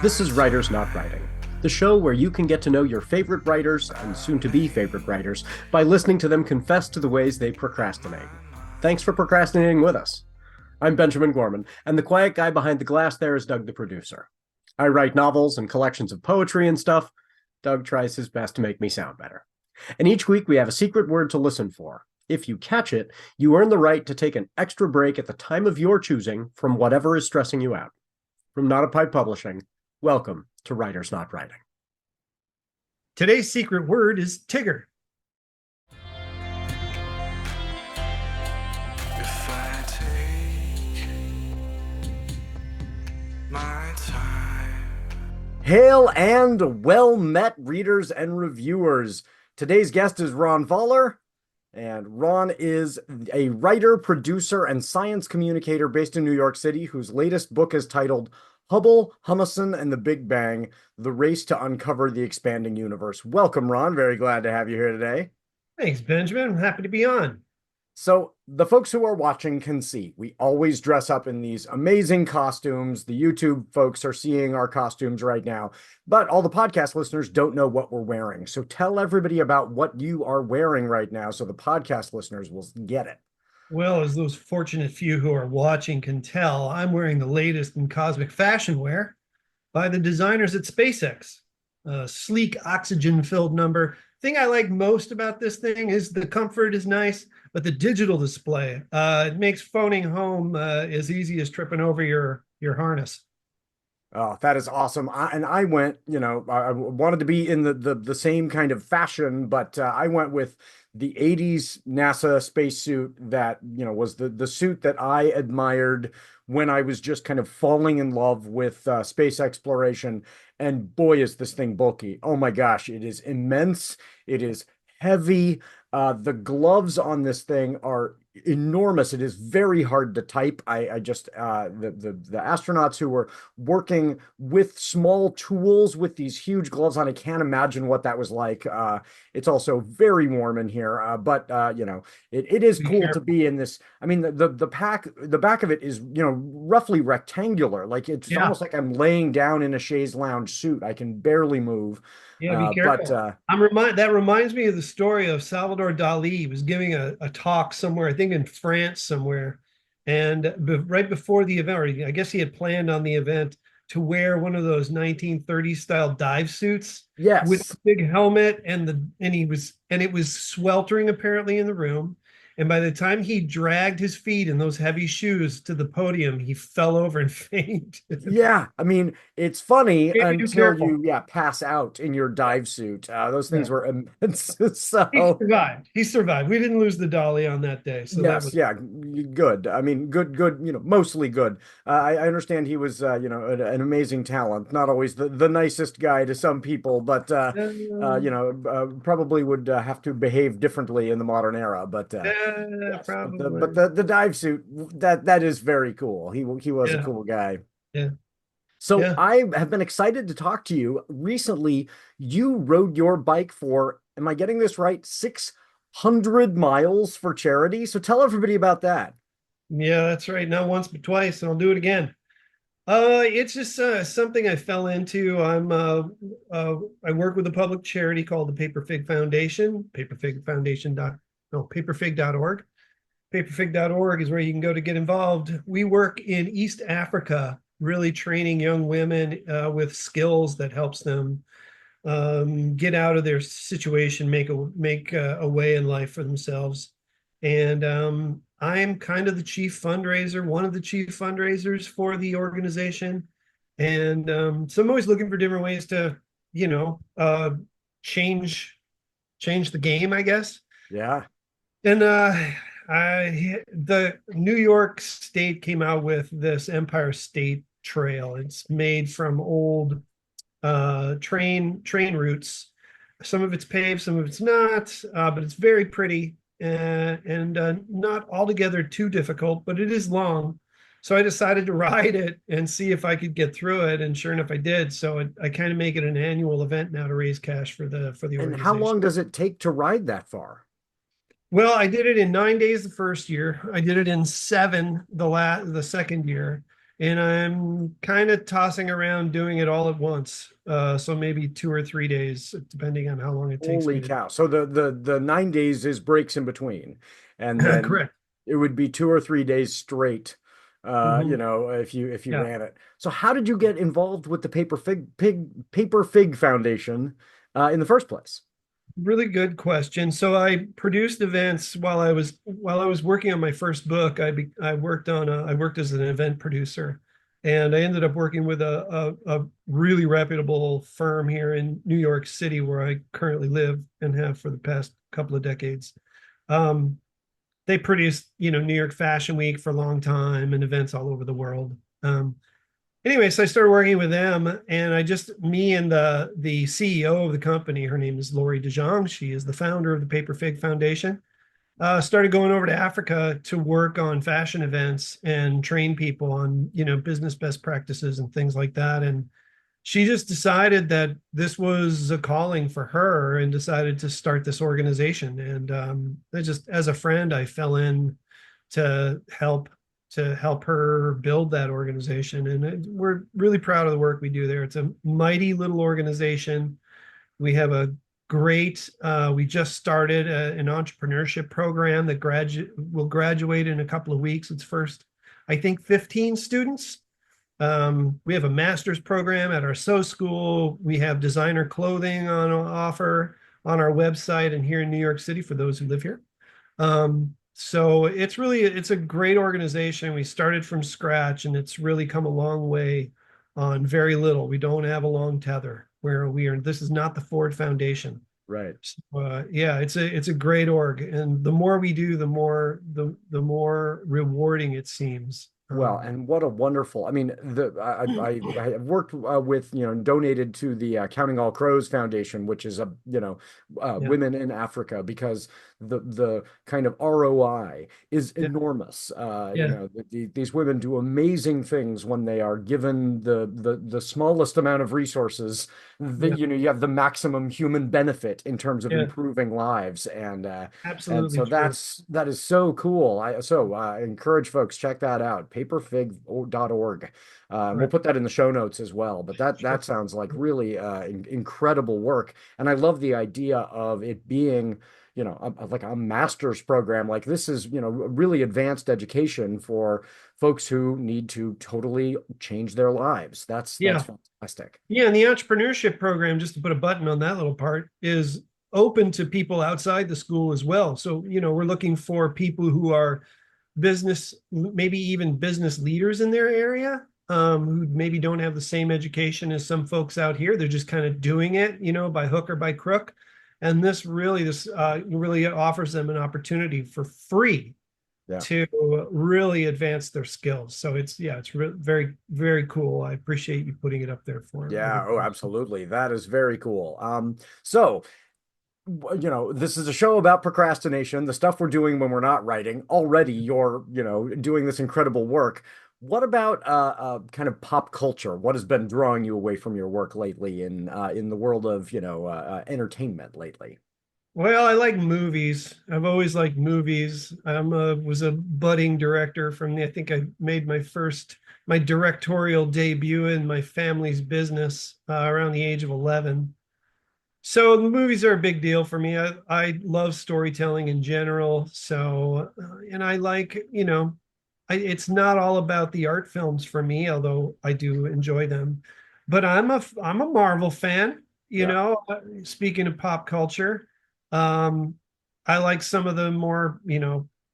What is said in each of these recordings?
This is Writers Not Writing, the show where you can get to know your favorite writers and soon-to-be favorite writers by listening to them confess to the ways they procrastinate. Thanks for procrastinating with us. I'm Benjamin Gorman, and the quiet guy behind the glass there is Doug the producer. I write novels and collections of poetry and stuff. Doug tries his best to make me sound better. And each week we have a secret word to listen for. If you catch it, you earn the right to take an extra break at the time of your choosing from whatever is stressing you out. From NotAPipePublishing, welcome to Writers Not Writing. Today's secret word is Tigger. If I take my time. Hail and well met, readers and reviewers. Today's guest is Ron Voller, and Ron is a writer, producer, and science communicator based in New York City, whose latest book is titled HUBBLE, HUMISON, and the Big Bang, The Race to Uncover the Expanding Universe. Welcome, Ron. Very glad to have you here today. Thanks, Benjamin. I'm happy to be on. So the folks who are watching can see we always dress up in these amazing costumes. The YouTube folks are seeing our costumes right now, but all the podcast listeners don't know what we're wearing. So tell everybody about what you are wearing right now so the podcast listeners will get it. Well, as those fortunate few who are watching can tell, I'm wearing the latest in cosmic fashion wear by the designers at SpaceX. A sleek, oxygen-filled number. Thing I like most about this thing is the comfort is nice, but the digital display, it makes phoning home as easy as tripping over your harness. Oh, that is awesome. I went, I wanted to be in the same kind of fashion, but I went with the 80s NASA spacesuit that, was the suit that I admired when I was just kind of falling in love with space exploration. And boy, is this thing bulky. Oh my gosh, it is immense. It is heavy. The gloves on this thing are enormous. It is very hard to type. I just the astronauts who were working with small tools with these huge gloves on, I can't imagine what that was like. It's also very warm in here, but it is cool to be in this. I mean, the back of it is roughly rectangular. Like it's almost like I'm laying down in a chaise lounge suit. I can barely move. Yeah, be careful. That reminds me of the story of Salvador Dali. He was giving a talk somewhere, I think in France somewhere, and right before the event, or I guess he had planned on the event to wear one of those 1930s style dive suits, yes, with a big helmet, and it was sweltering apparently in the room. And by the time he dragged his feet in those heavy shoes to the podium, he fell over and fainted. Yeah, I mean, it's funny until careful. you pass out in your dive suit. Those things were immense. So He survived. He survived. We didn't lose the dolly on that day. So yes, good. I mean, good, mostly good. I understand he was, an amazing talent. Not always the nicest guy to some people, but probably would have to behave differently in the modern era. But yes, probably. but the dive suit that is very cool. He was a cool guy. Yeah. So I have been excited to talk to you. Recently, you rode your bike for, am I getting this right, 600 miles for charity? So tell everybody about that. Yeah, that's right. Not once, but twice, and I'll do it again. It's just something I fell into. I work with a public charity called the Paperfig Foundation, paperfig.org. Paperfig.org is where you can go to get involved. We work in East Africa, really training young women with skills that helps them get out of their situation, make a way in life for themselves. And I'm kind of the chief fundraiser, one of the chief fundraisers for the organization. And so I'm always looking for different ways to, change the game, I guess. Yeah. And the New York State came out with this Empire State Trail. It's made from old train routes. Some of it's paved, some of it's not, but it's very pretty and not altogether too difficult, but it is long. So I decided to ride it and see if I could get through it, and sure enough, I did. So I kind of make it an annual event now to raise cash for the organization. And how long does it take to ride that far? Well, I did it in 9 days the first year. I did it in 7 the second year. and I'm kind of tossing around doing it all at once. So maybe 2 or 3 days, depending on how long it takes Holy me to. cow. So the 9 days is breaks in between. And then Correct. it would be 2 or 3 days straight, Hmm. if you Yeah. ran it. So how did you get involved with the Paper Fig Foundation in the first place? Really good question. So I produced events while I was working on my first book. I worked as an event producer, and I ended up working with a really reputable firm here in New York City, where I currently live and have for the past couple of decades. Um, they produced, New York Fashion Week for a long time and events all over the world. Anyway, so I started working with them, and me and the CEO of the company, her name is Lori DeJong. She is the founder of the Paper Fig Foundation. Started going over to Africa to work on fashion events and train people on, business best practices and things like that. And she just decided that this was a calling for her and decided to start this organization. And as a friend, I fell in to help her build that organization. And we're really proud of the work we do there. It's a mighty little organization. We have we just started an entrepreneurship program that will graduate in a couple of weeks. Its first, I think, 15 students. We have a master's program at our school. We have designer clothing on offer on our website and here in New York City for those who live here. So it's a great organization. We started from scratch, and it's really come a long way on very little. We don't have a long tether where this is not the Ford Foundation. Right. So, yeah, it's a great org, and the more we do, the more rewarding it seems. Well, and what a wonderful, I mean, I have worked with, donated to the Counting All Crows Foundation, which is Yeah, women in Africa, because the kind of ROI is yeah, enormous. yeah, These women do amazing things when they are given the smallest amount of resources. yeah, You have the maximum human benefit in terms of yeah. improving lives, and Absolutely so true. that is so cool. I encourage folks, check that out, paperfig.org. We'll Right. put that in the show notes as well. But that Sure. sounds like really incredible work, and I love the idea of it being, like a master's program. Like this is, really advanced education for folks who need to totally change their lives. That's Yeah. fantastic. Yeah, and the entrepreneurship program, just to put a button on that little part, is open to people outside the school as well. So, we're looking for people who are maybe even business leaders in their area, who maybe don't have the same education as some folks out here. They're just kind of doing it, by hook or by crook. And this really offers them an opportunity for free Yeah. to really advance their skills. So it's very, very cool. I appreciate you putting it up there for Yeah, oh, everybody. absolutely. That is very cool. So this is a show about procrastination, the stuff we're doing when we're not writing. Already you're, doing this incredible work. What about kind of pop culture? What has been drawing you away from your work lately in the world of, entertainment lately? Well, I like movies. I've always liked movies. Was a budding director I think I made my directorial debut in my family's business around the age of 11. So the movies are a big deal for me. I love storytelling in general. So, and I like, it's not all about the art films for me, although I do enjoy them. But I'm a Marvel fan, Yeah. speaking of pop culture. Um, I like some of the more,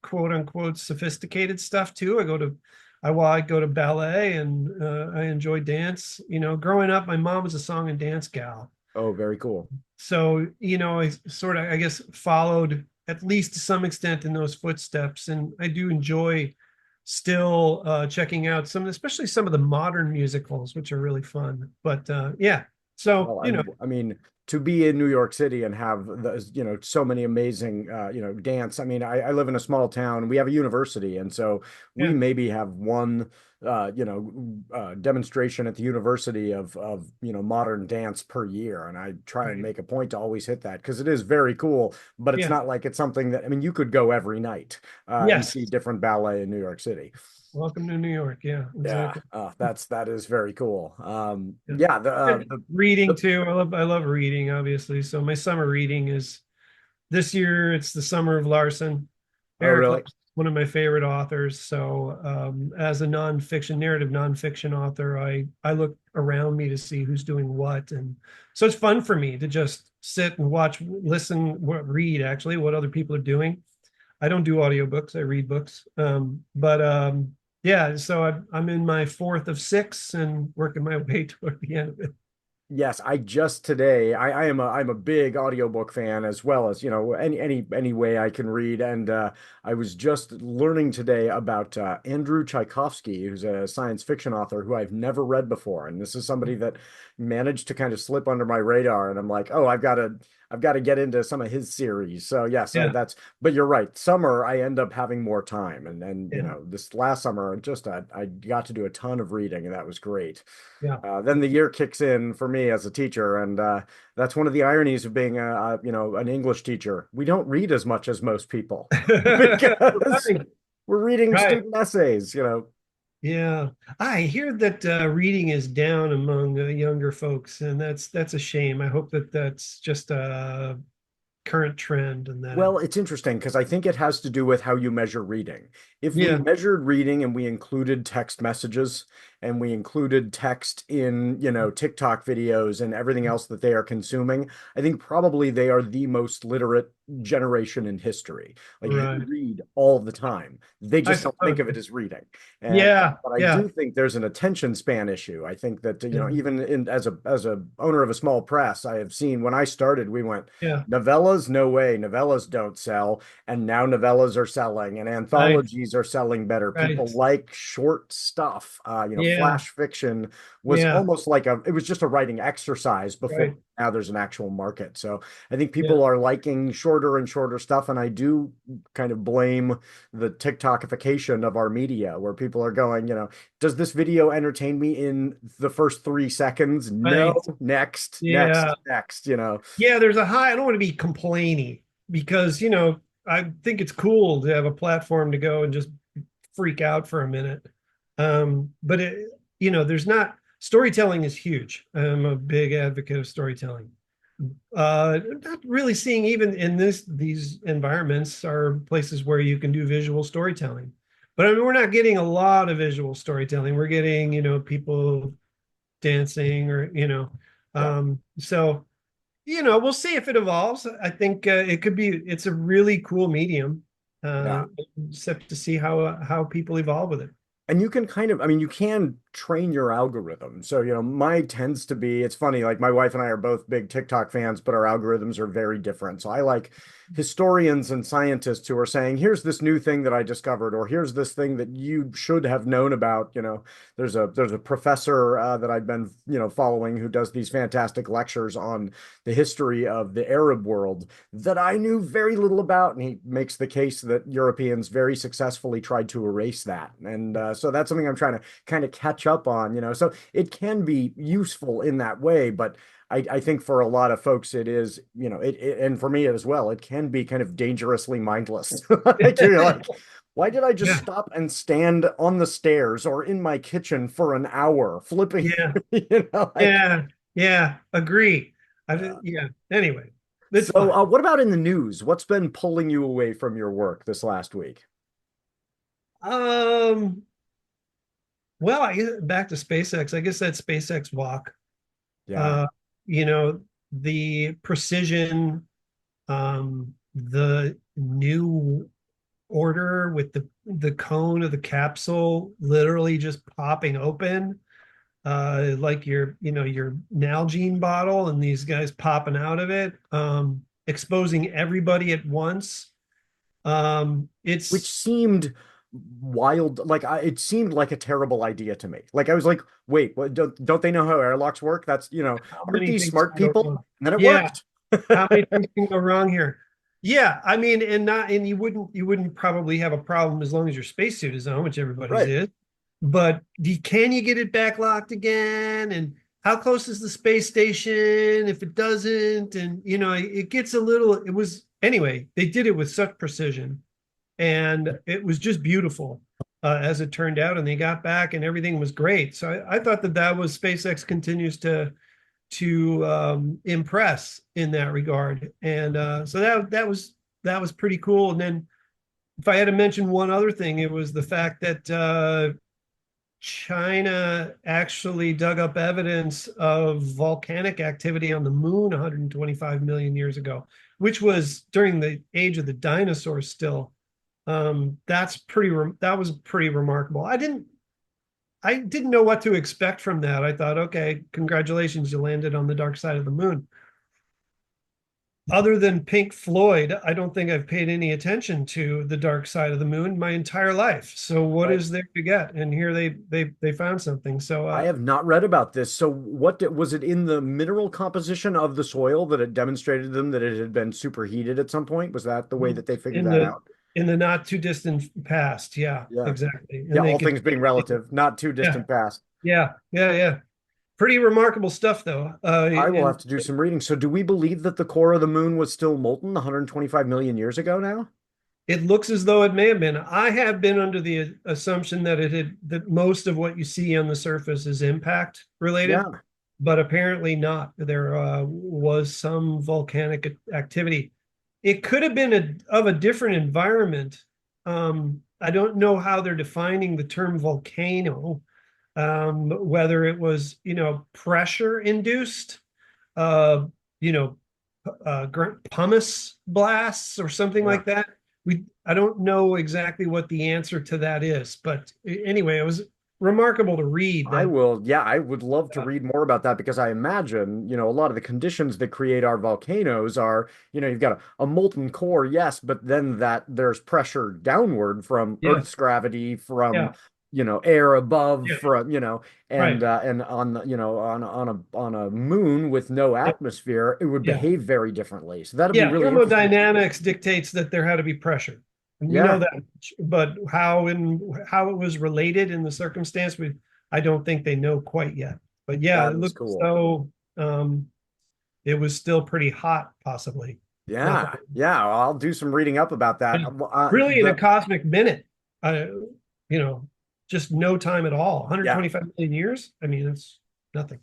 quote unquote sophisticated stuff too. I go to ballet, and I enjoy dance. Growing up, my mom was a song and dance gal. Oh, very cool. So, I sort of, I guess, followed at least to some extent in those footsteps. And I do enjoy still checking out especially some of the modern musicals, which are really fun. But yeah, so, Well, I mean, to be in New York City and have the, so many amazing, dance. I mean, I live in a small town. We have a university, and so we Yeah, maybe have one, demonstration at the university of modern dance per year, and I try and right. make a point to always hit that because it is very cool. But it's Yeah. not like it's something that, I mean, you could go every night and Yes. see different ballet in New York City. Welcome to New York. Yeah, Yeah, exactly. that is very cool. Yeah. Yeah, And reading too. I love reading, obviously. So my summer reading is this year. It's the summer of Larson. oh, Eric really? Larson, one of my favorite authors. So as a nonfiction author, I look around me to see who's doing what, and so it's fun for me to just sit and watch, listen, read actually what other people are doing. I don't do audiobooks, I read books. But yeah, so I'm in my fourth of six and working my way toward the end of it. Yes, I just today I'm a big audiobook fan as well as, any way I can read. And I was just learning today about Andrew Tchaikovsky, who's a science fiction author who I've never read before. And this is somebody that managed to kind of slip under my radar. And I'm like, oh, I've got to get into some of his series. So yes, Yeah, but you're right. Summer, I end up having more time. And yeah, this last summer, just I got to do a ton of reading, and that was great. yeah. Then the year kicks in for me as a teacher, and that's one of the ironies of being an English teacher. We don't read as much as most people because Right, we're reading right. student essays. Yeah, I hear that reading is down among younger folks, and that's a shame. I hope that that's just a current trend, and that Well, it's interesting because I think it has to do with how you measure reading. If we yeah, measured reading and we included text messages and we included text in, TikTok videos and everything else that they are consuming, I think probably they are the most literate generation in history. Like they right. read all the time. They I just don't think suppose. of it as reading. And Yeah, but I yeah, do think there's an attention span issue. I think that, yeah, even as a owner of a small press, I have seen when I started, we went yeah. novellas, no way. Novellas don't sell. And now novellas are selling and Right, anthologies are selling better. right. People like short stuff. Yeah, Flash fiction was yeah, almost it was just a writing exercise before right. now there's an actual market. So I think Yeah. people are liking shorter and shorter stuff. And I do kind of blame the TikTokification of our media where people are going, does this video entertain me in the first 3 seconds? No, Right. next, Yeah. next, next. Yeah, there's a high, I don't want to be complaining because, I think it's cool to have a platform to go and just freak out for a minute. But there's not storytelling is huge. I'm a big advocate of storytelling. Not really seeing even in these environments are places where you can do visual storytelling. But I mean, we're not getting a lot of visual storytelling. We're getting, people dancing or Yeah. so we'll see if it evolves. I think it's a really cool medium. Yeah. Except to see how people evolve with it. And you can I mean, you can train your algorithm. So, mine tends to be, it's funny, like my wife and I are both big TikTok fans, but our algorithms are very different. So I like historians and scientists who are saying, here's this new thing that I discovered, or here's this thing that you should have known about. There's a professor that I've been, following who does these fantastic lectures on the history of the Arab world that I knew very little about. And he makes the case that Europeans very successfully tried to erase that. And so that's something I'm trying to kind of catch up on. So it can be useful in that way, but I think for a lot of folks it is, and for me as well, it can be kind of dangerously mindless. Like you're like, why did I just Yeah, stop and stand on the stairs or in my kitchen for an hour flipping, yeah, like yeah, yeah. Agree. uh, Yeah. Anyway, it's so fine. what about in the news? What's been pulling you away from your work this last week? Um, well, back to SpaceX. I guess that SpaceX walk. Yeah. Uh, you know, the precision, the new order with the cone of the capsule literally just popping open, like your Nalgene bottle, and these guys popping out of it, exposing everybody at once. Which It's seemed wild. Like it seemed like a terrible idea to me. Like I was like, wait, what, don't they know how airlocks work? That's, How aren't many these things smart can go people? wrong? And then it Yeah. worked. How many things can go wrong here? Yeah, I mean, and you wouldn't probably have a problem as long as your spacesuit is on, which everybody's Right. is. But can you get it back locked again? And how close is the space station if it doesn't? And it gets a little. It was anyway. They did it with such precision, and it was just beautiful as it turned out. And they got back, and everything was great. So I thought that was SpaceX continues to impress in that regard. And so that was pretty cool. And then if I had to mention one other thing, it was the fact that China actually dug up evidence of volcanic activity on the moon 125 million years ago, which was during the age of the dinosaurs still. That was pretty remarkable. I didn't know what to expect from that. I thought, okay, congratulations, you landed on the dark side of the moon. Other than Pink Floyd, I don't think I've paid any attention to the dark side of the moon my entire life. So what Right. is there to get? And here they found something. So I have not read about this. So was it in the mineral composition of the soil that it demonstrated to them that it had been superheated at some point? Was that the way that they figured in that the out? in the not too distant past, yeah, Yeah. exactly. Yeah, And they all could, things being relative, not too yeah, distant past. yeah. Pretty remarkable stuff, though. I will have And to do some reading. So do we believe that the core of the moon was still molten 125 million years ago now? it looks as though it may have been. I have been under the assumption that most of what you see on the surface is impact related, Yeah. but apparently not. There was some volcanic activity. It could have been of a different environment. I don't know how they're defining the term volcano, whether it was, pressure induced, uh, you know, pumice blasts or something Yeah. like that. I don't know exactly what the answer to that is, but anyway, it was remarkable to read I that. will. Yeah, I would love to uh, read more about that because I imagine, a lot of the conditions that create our volcanoes are, you've got a molten core, yes, but then that there's pressure downward from yes, Earth's gravity, from, yeah, air above, yeah, from, right, and on, on a moon with no yeah, atmosphere, it would yeah. behave very differently. So that'll be Yeah, really interesting to see. thermodynamics dictates that there had to be pressure. And we know Yeah, that, but how it was related in the circumstance, I don't think they know quite yet. But yeah, that it is looked as cool. though it was still pretty hot, possibly. Not that, Yeah, yeah, I'll do some reading up about that. really in a The cosmic minute, uh, you know, just no time at all. Yeah. 125 million years. I mean, it's nothing.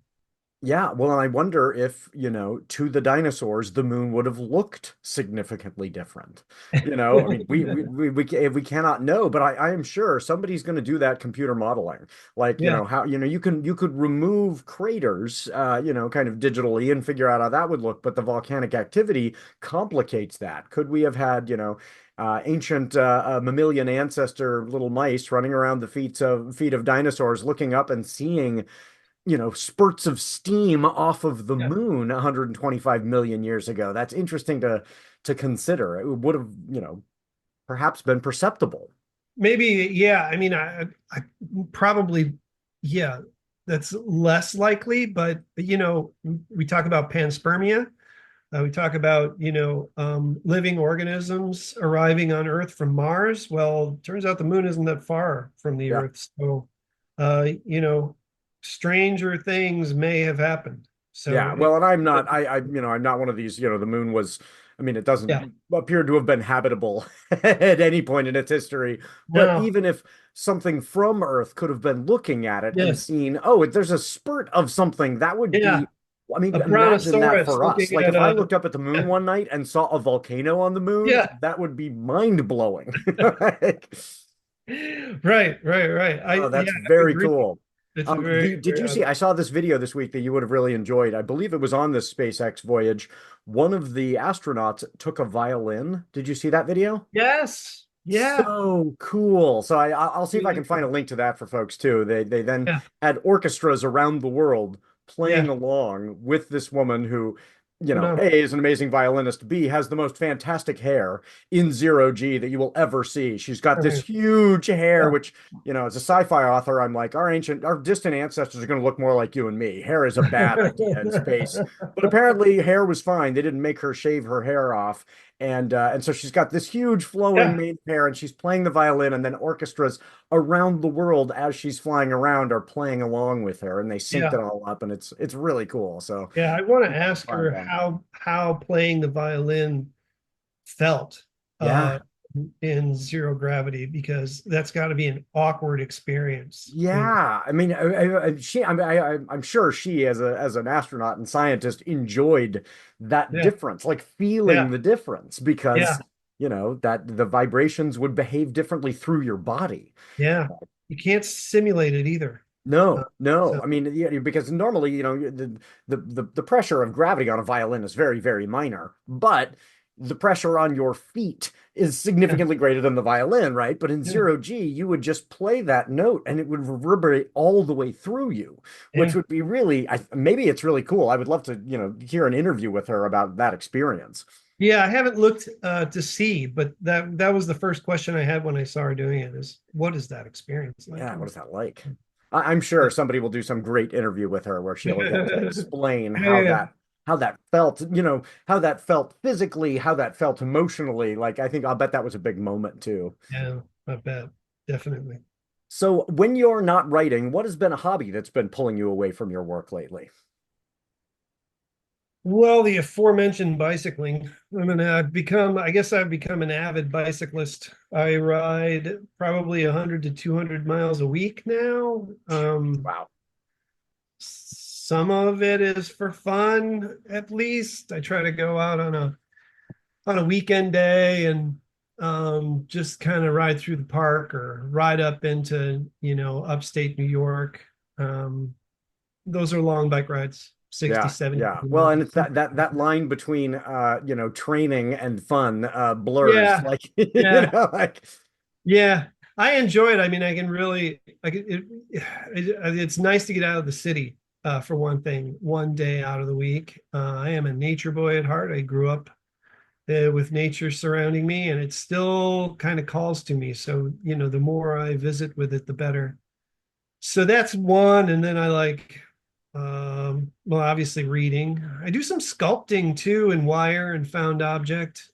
Yeah, well, and I wonder if, to the dinosaurs, the moon would have looked significantly different. I mean, we cannot know, but I am sure somebody's going to do that computer modeling. Like, Yeah, how, you could remove craters, kind of digitally and figure out how that would look, but the volcanic activity complicates that. Could we have had, ancient mammalian ancestor little mice running around the feet of dinosaurs, looking up and seeing spurts of steam off of the yeah. moon 125 million years ago? That's interesting to consider. It would have, perhaps been perceptible. Maybe, yeah. I mean, I probably, yeah, that's less likely, but we talk about panspermia. We talk about, living organisms arriving on Earth from Mars. Well, turns out the moon isn't that far from the Yeah. Earth. So, uh, you know, stranger things may have happened. So, Yeah. Well, and I'm not, I'm not one of these, the moon was, I mean, it yeah, doesn't appear to have been habitable at any point in its history. But no, even if something from Earth could have been looking at it and yes, seen, oh, there's a spurt of something, that would yeah, be, I mean, a imagine that brontosaurus for us. looking Like at if I a, looked up at the moon yeah, one night and saw a volcano on the moon, yeah. that would be mind blowing. Like, Right. oh, Yeah, that's I very agree. cool. It's very, Did you see? I saw this video this week that you would have really enjoyed. I believe it was on this SpaceX voyage. One of the astronauts took a violin. Did you see that video? yes, yeah, So cool. So I'll see if I really can find a cool. link to that for folks too. They then Yeah, had orchestras around the world playing yeah, along with this woman who Phenomenal. A, is an amazing violinist, B, has the most fantastic hair in zero G that you will ever see. She's got I this mean, huge hair, yeah, which, as a sci-fi author, I'm like, our distant ancestors are going to look more like you and me. Hair is a bad idea in space. But apparently hair was fine. They didn't make her shave her hair off. And so she's got this huge flowing yeah, mane hair, and she's playing the violin, and then orchestras around the world as she's flying around are playing along with her, and they synced yeah. it all up, and it's really cool. So Yeah, I want to ask fun her thing. how playing the violin felt uh Yeah. in zero gravity, because that's got to be an awkward experience. Yeah, I mean, I'm sure she, as an astronaut and scientist, enjoyed that Yeah, difference, like feeling yeah, the difference, yeah, because that the vibrations would behave differently through your body. yeah. You can't simulate it either. Uh, No, no. so I mean, yeah, because normally, the pressure of gravity on a violin is very, very minor, but the pressure on your feet is yeah, significantly greater than the violin, right? But in yeah, zero G, you would just play that note and it would reverberate all the way through you, which yeah. would be really, maybe it's really cool. I would love to, hear an interview with her about that experience. Yeah, I haven't looked to see, but that was the first question I had when I saw her doing it, is what is that experience like? Yeah, what And is that like? I'm sure somebody will do some great interview with her where she'll get to yeah, explain yeah, how that felt, how that felt physically, how that felt emotionally. Like I'll bet that was a big moment too. yeah, I bet. Definitely. So when you're not writing, what has been a hobby that's been pulling you away from your work lately? Well, the aforementioned bicycling. I guess I've become an avid bicyclist. I ride probably 100 to 200 miles a week now. Wow. Some of it is for fun, at least. I try to go out on a weekend day and just kind of ride through the park or ride up into, upstate New York. Um, those are long bike rides, 60, Yeah, 70 yeah. Well, and miles. it's that line between training and fun blurs. Yeah, Like, yeah, like yeah. I enjoy it. I mean, I can really like it's nice to get out of the city, for one thing, one day out of the week. I am a nature boy at heart. I grew up with nature surrounding me, and it still kind of calls to me. So, the more I visit with it, the better. So that's one. And then I like, well, obviously reading. I do some sculpting too in wire and found object.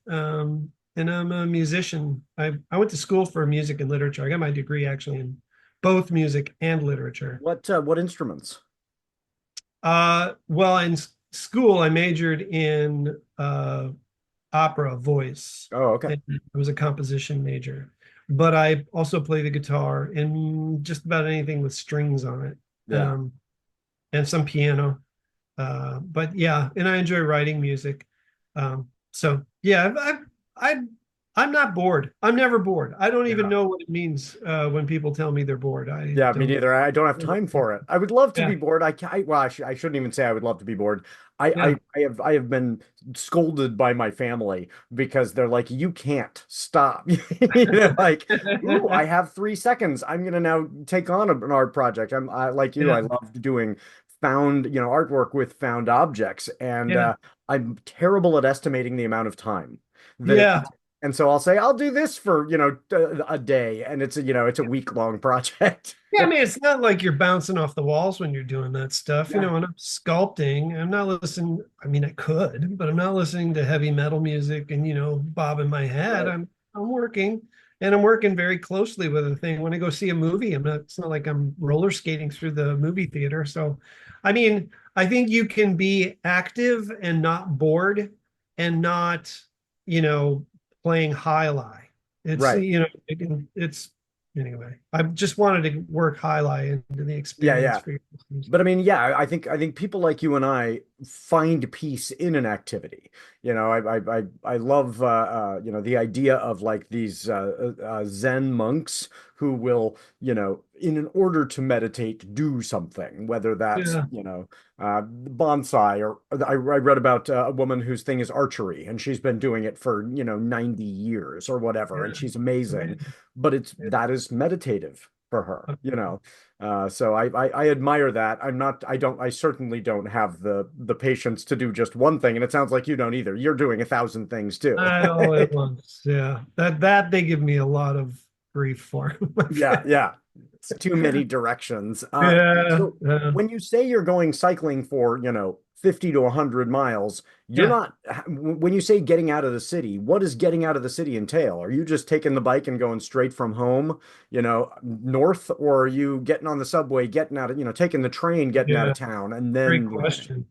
And I'm a musician. I went to school for music and literature. I got my degree actually in both music and literature. what instruments? Well, in school, I majored in opera voice. Oh, okay. And I was a composition major, but I also play the guitar and just about anything with strings on it, Yeah. and some piano. But yeah, and I enjoy writing music. So yeah, I I'm not bored. I'm never bored. I don't even Yeah. know what it means when people tell me they're bored. I Yeah, me don't. neither. I don't have time for it. I would love to be Yeah, bored. Well, I shouldn't even say I would love to be bored. yeah, I have been scolded by my family because they're like, you can't stop. Like, ooh, I have 3 seconds. I'm gonna now take on an art project. Like you, yeah, I love doing found, artwork with found objects, and yeah, I'm terrible at estimating the amount of time that it yeah. and so I'll say I'll do this for, a day, and it's a week long project. Yeah, I mean, it's not like you're bouncing off the walls when you're doing that stuff. Yeah. When I'm sculpting, I'm not listening. I mean, I could, but I'm not listening to heavy metal music and, bobbing my head. Right. I'm working, and I'm working very closely with a thing. When I go see a movie, it's not like I'm roller skating through the movie theater. So, I mean, I think you can be active and not bored and not, you know, playing high lie. It's, Right. it's anyway, I just wanted to work highlight into the Yeah, experience yeah. for your listeners. But I mean, yeah, I think people like you and I find peace in an activity. I love the idea of like these Zen monks who will, in order to meditate, do something, whether that's, Yeah, bonsai, or I read about a woman whose thing is archery, and she's been doing it for, 90 years or whatever, and yeah, she's amazing. amazing. But Yeah, that is meditative for her, you know. So I admire that. I certainly don't have the patience to do just one thing, and it sounds like you don't either. You're doing 1,000 things too. All at once. Yeah. That they give me a lot of grief for. Yeah. It's too many directions. Yeah. So when you say you're going cycling for, 50 to 100 miles, you're Yeah. not, when you say getting out of the city, what does getting out of the city entail? Are you just taking the bike and going straight from home, north, or are you getting on the subway, getting out of, taking the train, getting out Yeah. of town, and then Great question.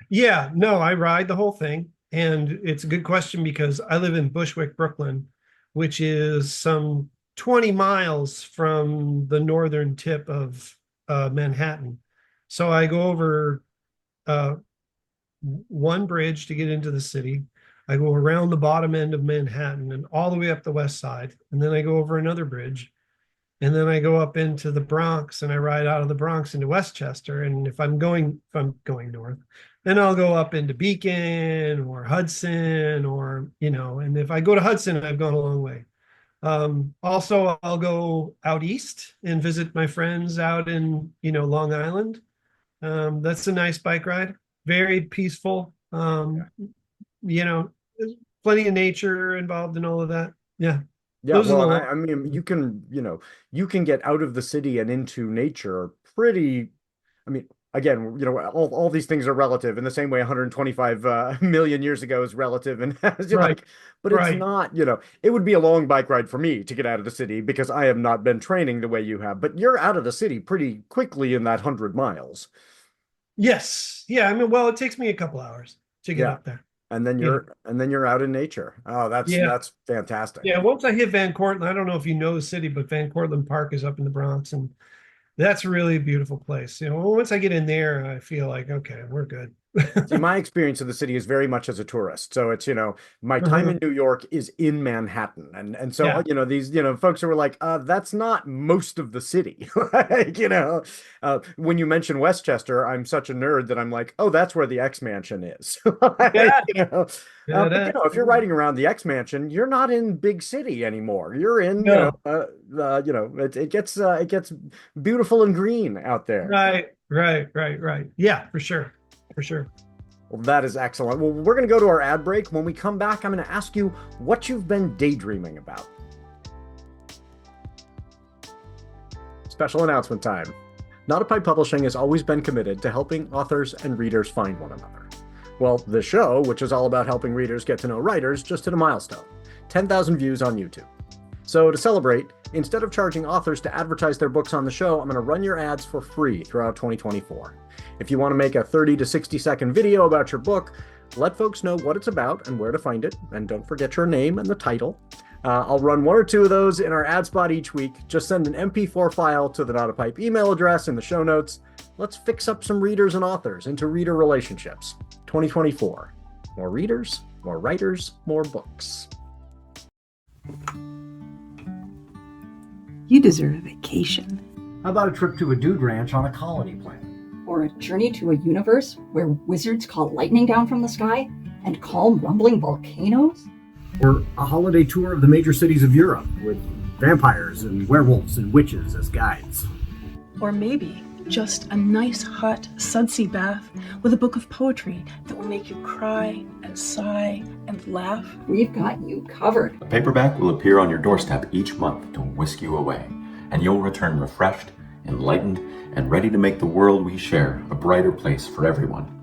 Yeah, no, I ride the whole thing. And it's a good question because I live in Bushwick, Brooklyn, which is some 20 miles from the northern tip of Manhattan. So I go over uh, one bridge to get into the city. I go around the bottom end of Manhattan and all the way up the west side. And then I go over another bridge. And then I go up into the Bronx and I ride out of the Bronx into Westchester. And if I'm going north, then I'll go up into Beacon or Hudson or, and if I go to Hudson, I've gone a long way. Also, I'll go out east and visit my friends out in, Long Island. That's a nice bike ride, very peaceful. There's plenty of nature involved in all of that. Yeah. Yeah, Those are well, the and I mean, you can get out of the city and into nature pretty, I mean, again, all these things are relative in the same way 125 million years ago is relative. And right, but it's right. not, it would be a long bike ride for me to get out of the city because I have not been training the way you have, but you're out of the city pretty quickly in that 100 miles. Yes. Yeah. I mean, well, it takes me a couple hours to get Yeah. up there. And then Yeah. you're out in nature. Oh, Yeah. that's fantastic. Yeah. Once I hit Van Cortlandt, I don't know if you know the city, but Van Cortlandt Park is up in the Bronx, and that's a really beautiful place. Once I get in there, I feel like, okay, we're good. See, my experience of the city is very much as a tourist. So it's, my time in New York is in Manhattan. And so, Yeah. these, folks who were like, that's not most of the city. Like, when you mention Westchester, I'm such a nerd that I'm like, oh, that's where the X Mansion is. Yeah. But, if you're riding around the X Mansion, you're not in big city anymore. You're in, No. it gets beautiful and green out there. Right. Yeah, for sure. For sure. Well, that is excellent. Well, we're going to go to our ad break. When we come back, I'm going to ask you what you've been daydreaming about. Special announcement time. NotAPipePublishing has always been committed to helping authors and readers find one another. Well, the show, which is all about helping readers get to know writers, just hit a milestone. 10,000 views on YouTube. So to celebrate, instead of charging authors to advertise their books on the show, I'm going to run your ads for free throughout 2024. If you want to make a 30 to 60 second video about your book, let folks know what it's about and where to find it, and don't forget your name and the title. I'll run one or two of those in our ad spot each week. Just send an MP4 file to the NotAPipe email address in the show notes. Let's fix up some readers and authors into reader relationships. 2024. More readers, more writers, more books. You deserve a vacation. How about a trip to a dude ranch on a colony planet? Or a journey to a universe where wizards call lightning down from the sky and calm rumbling volcanoes? Or a holiday tour of the major cities of Europe with vampires and werewolves and witches as guides. Or maybe just a nice hot sudsy bath with a book of poetry that will make you cry and sigh and laugh. We've got you covered. A paperback will appear on your doorstep each month to whisk you away, and you'll return refreshed, enlightened, and ready to make the world we share a brighter place for everyone.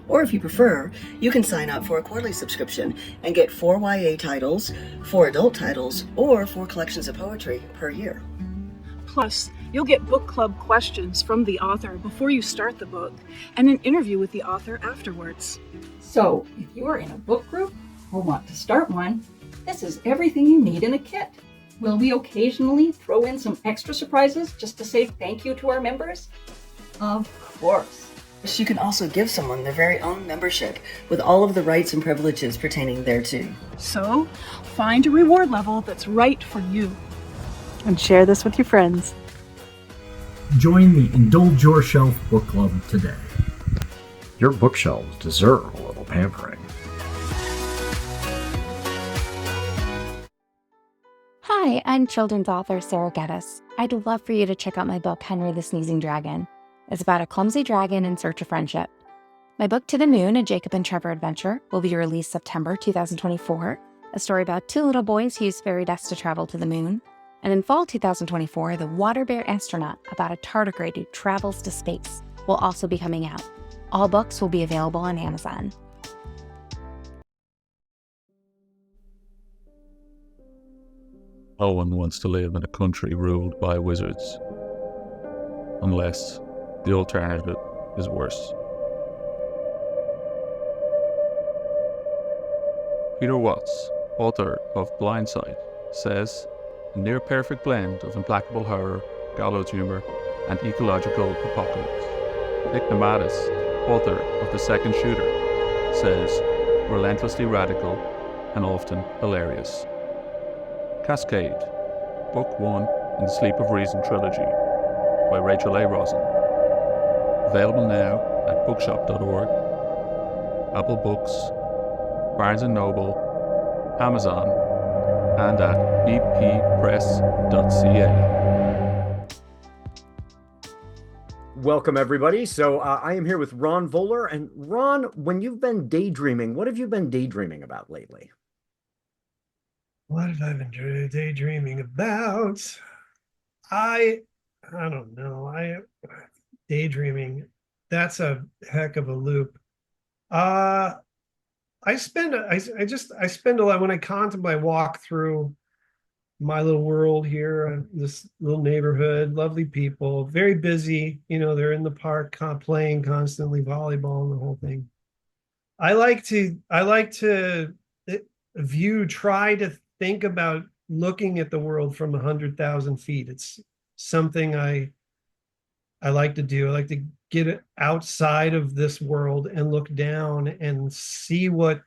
Or if you prefer, you can sign up for a quarterly subscription and get 4 YA titles, 4 adult titles, or 4 collections of poetry per year. Plus, you'll get book club questions from the author before you start the book and an interview with the author afterwards. So, if you are in a book group or want to start one, this is everything you need in a kit. Will we occasionally throw in some extra surprises just to say thank you to our members? Of course. You can also give someone their very own membership with all of the rights and privileges pertaining thereto. So, find a reward level that's right for you. And share this with your friends. Join the Indulge Your Shelf book club today. Your bookshelves deserve a little pampering. Hi, Hi, I'm children's author Sarah Geddes. I'd love for you to check out my book, Henry the Sneezing Dragon. It's about a clumsy dragon in search of friendship. My book, To the Moon, a Jacob and Trevor adventure, will be released September 2024, a story about two little boys who use fairy dust to travel to the moon. And in fall 2024, The Water Bear Astronaut, about a tardigrade who travels to space, will also be coming out. All books will be available on Amazon. No one wants to live in a country ruled by wizards, unless the alternative is worse. Peter Watts, author of Blindside, says, a near-perfect blend of implacable horror, gallows humor, and ecological apocalypse. Nick Namadas, author of The Second Shooter, says, relentlessly radical and often hilarious. Cascade, Book 1 in the Sleep of Reason trilogy by Rachel A. Rosen. Available now at bookshop.org, Apple Books, Barnes & Noble, Amazon, and at bppress.ca. Welcome, everybody. So I am here with Ron Voller. And Ron, when you've been daydreaming, what have you been daydreaming about lately? What have I been daydreaming about? I don't know. Daydreaming. That's a heck of a loop. I spend a lot when I contemplate, walk through my little world here, this little neighborhood, lovely people, very busy. You know, they're in the park playing constantly, volleyball and the whole thing. I like to try to think about looking at the world from 100,000 feet. It's something I like to do. I like to get it outside of this world and look down and see what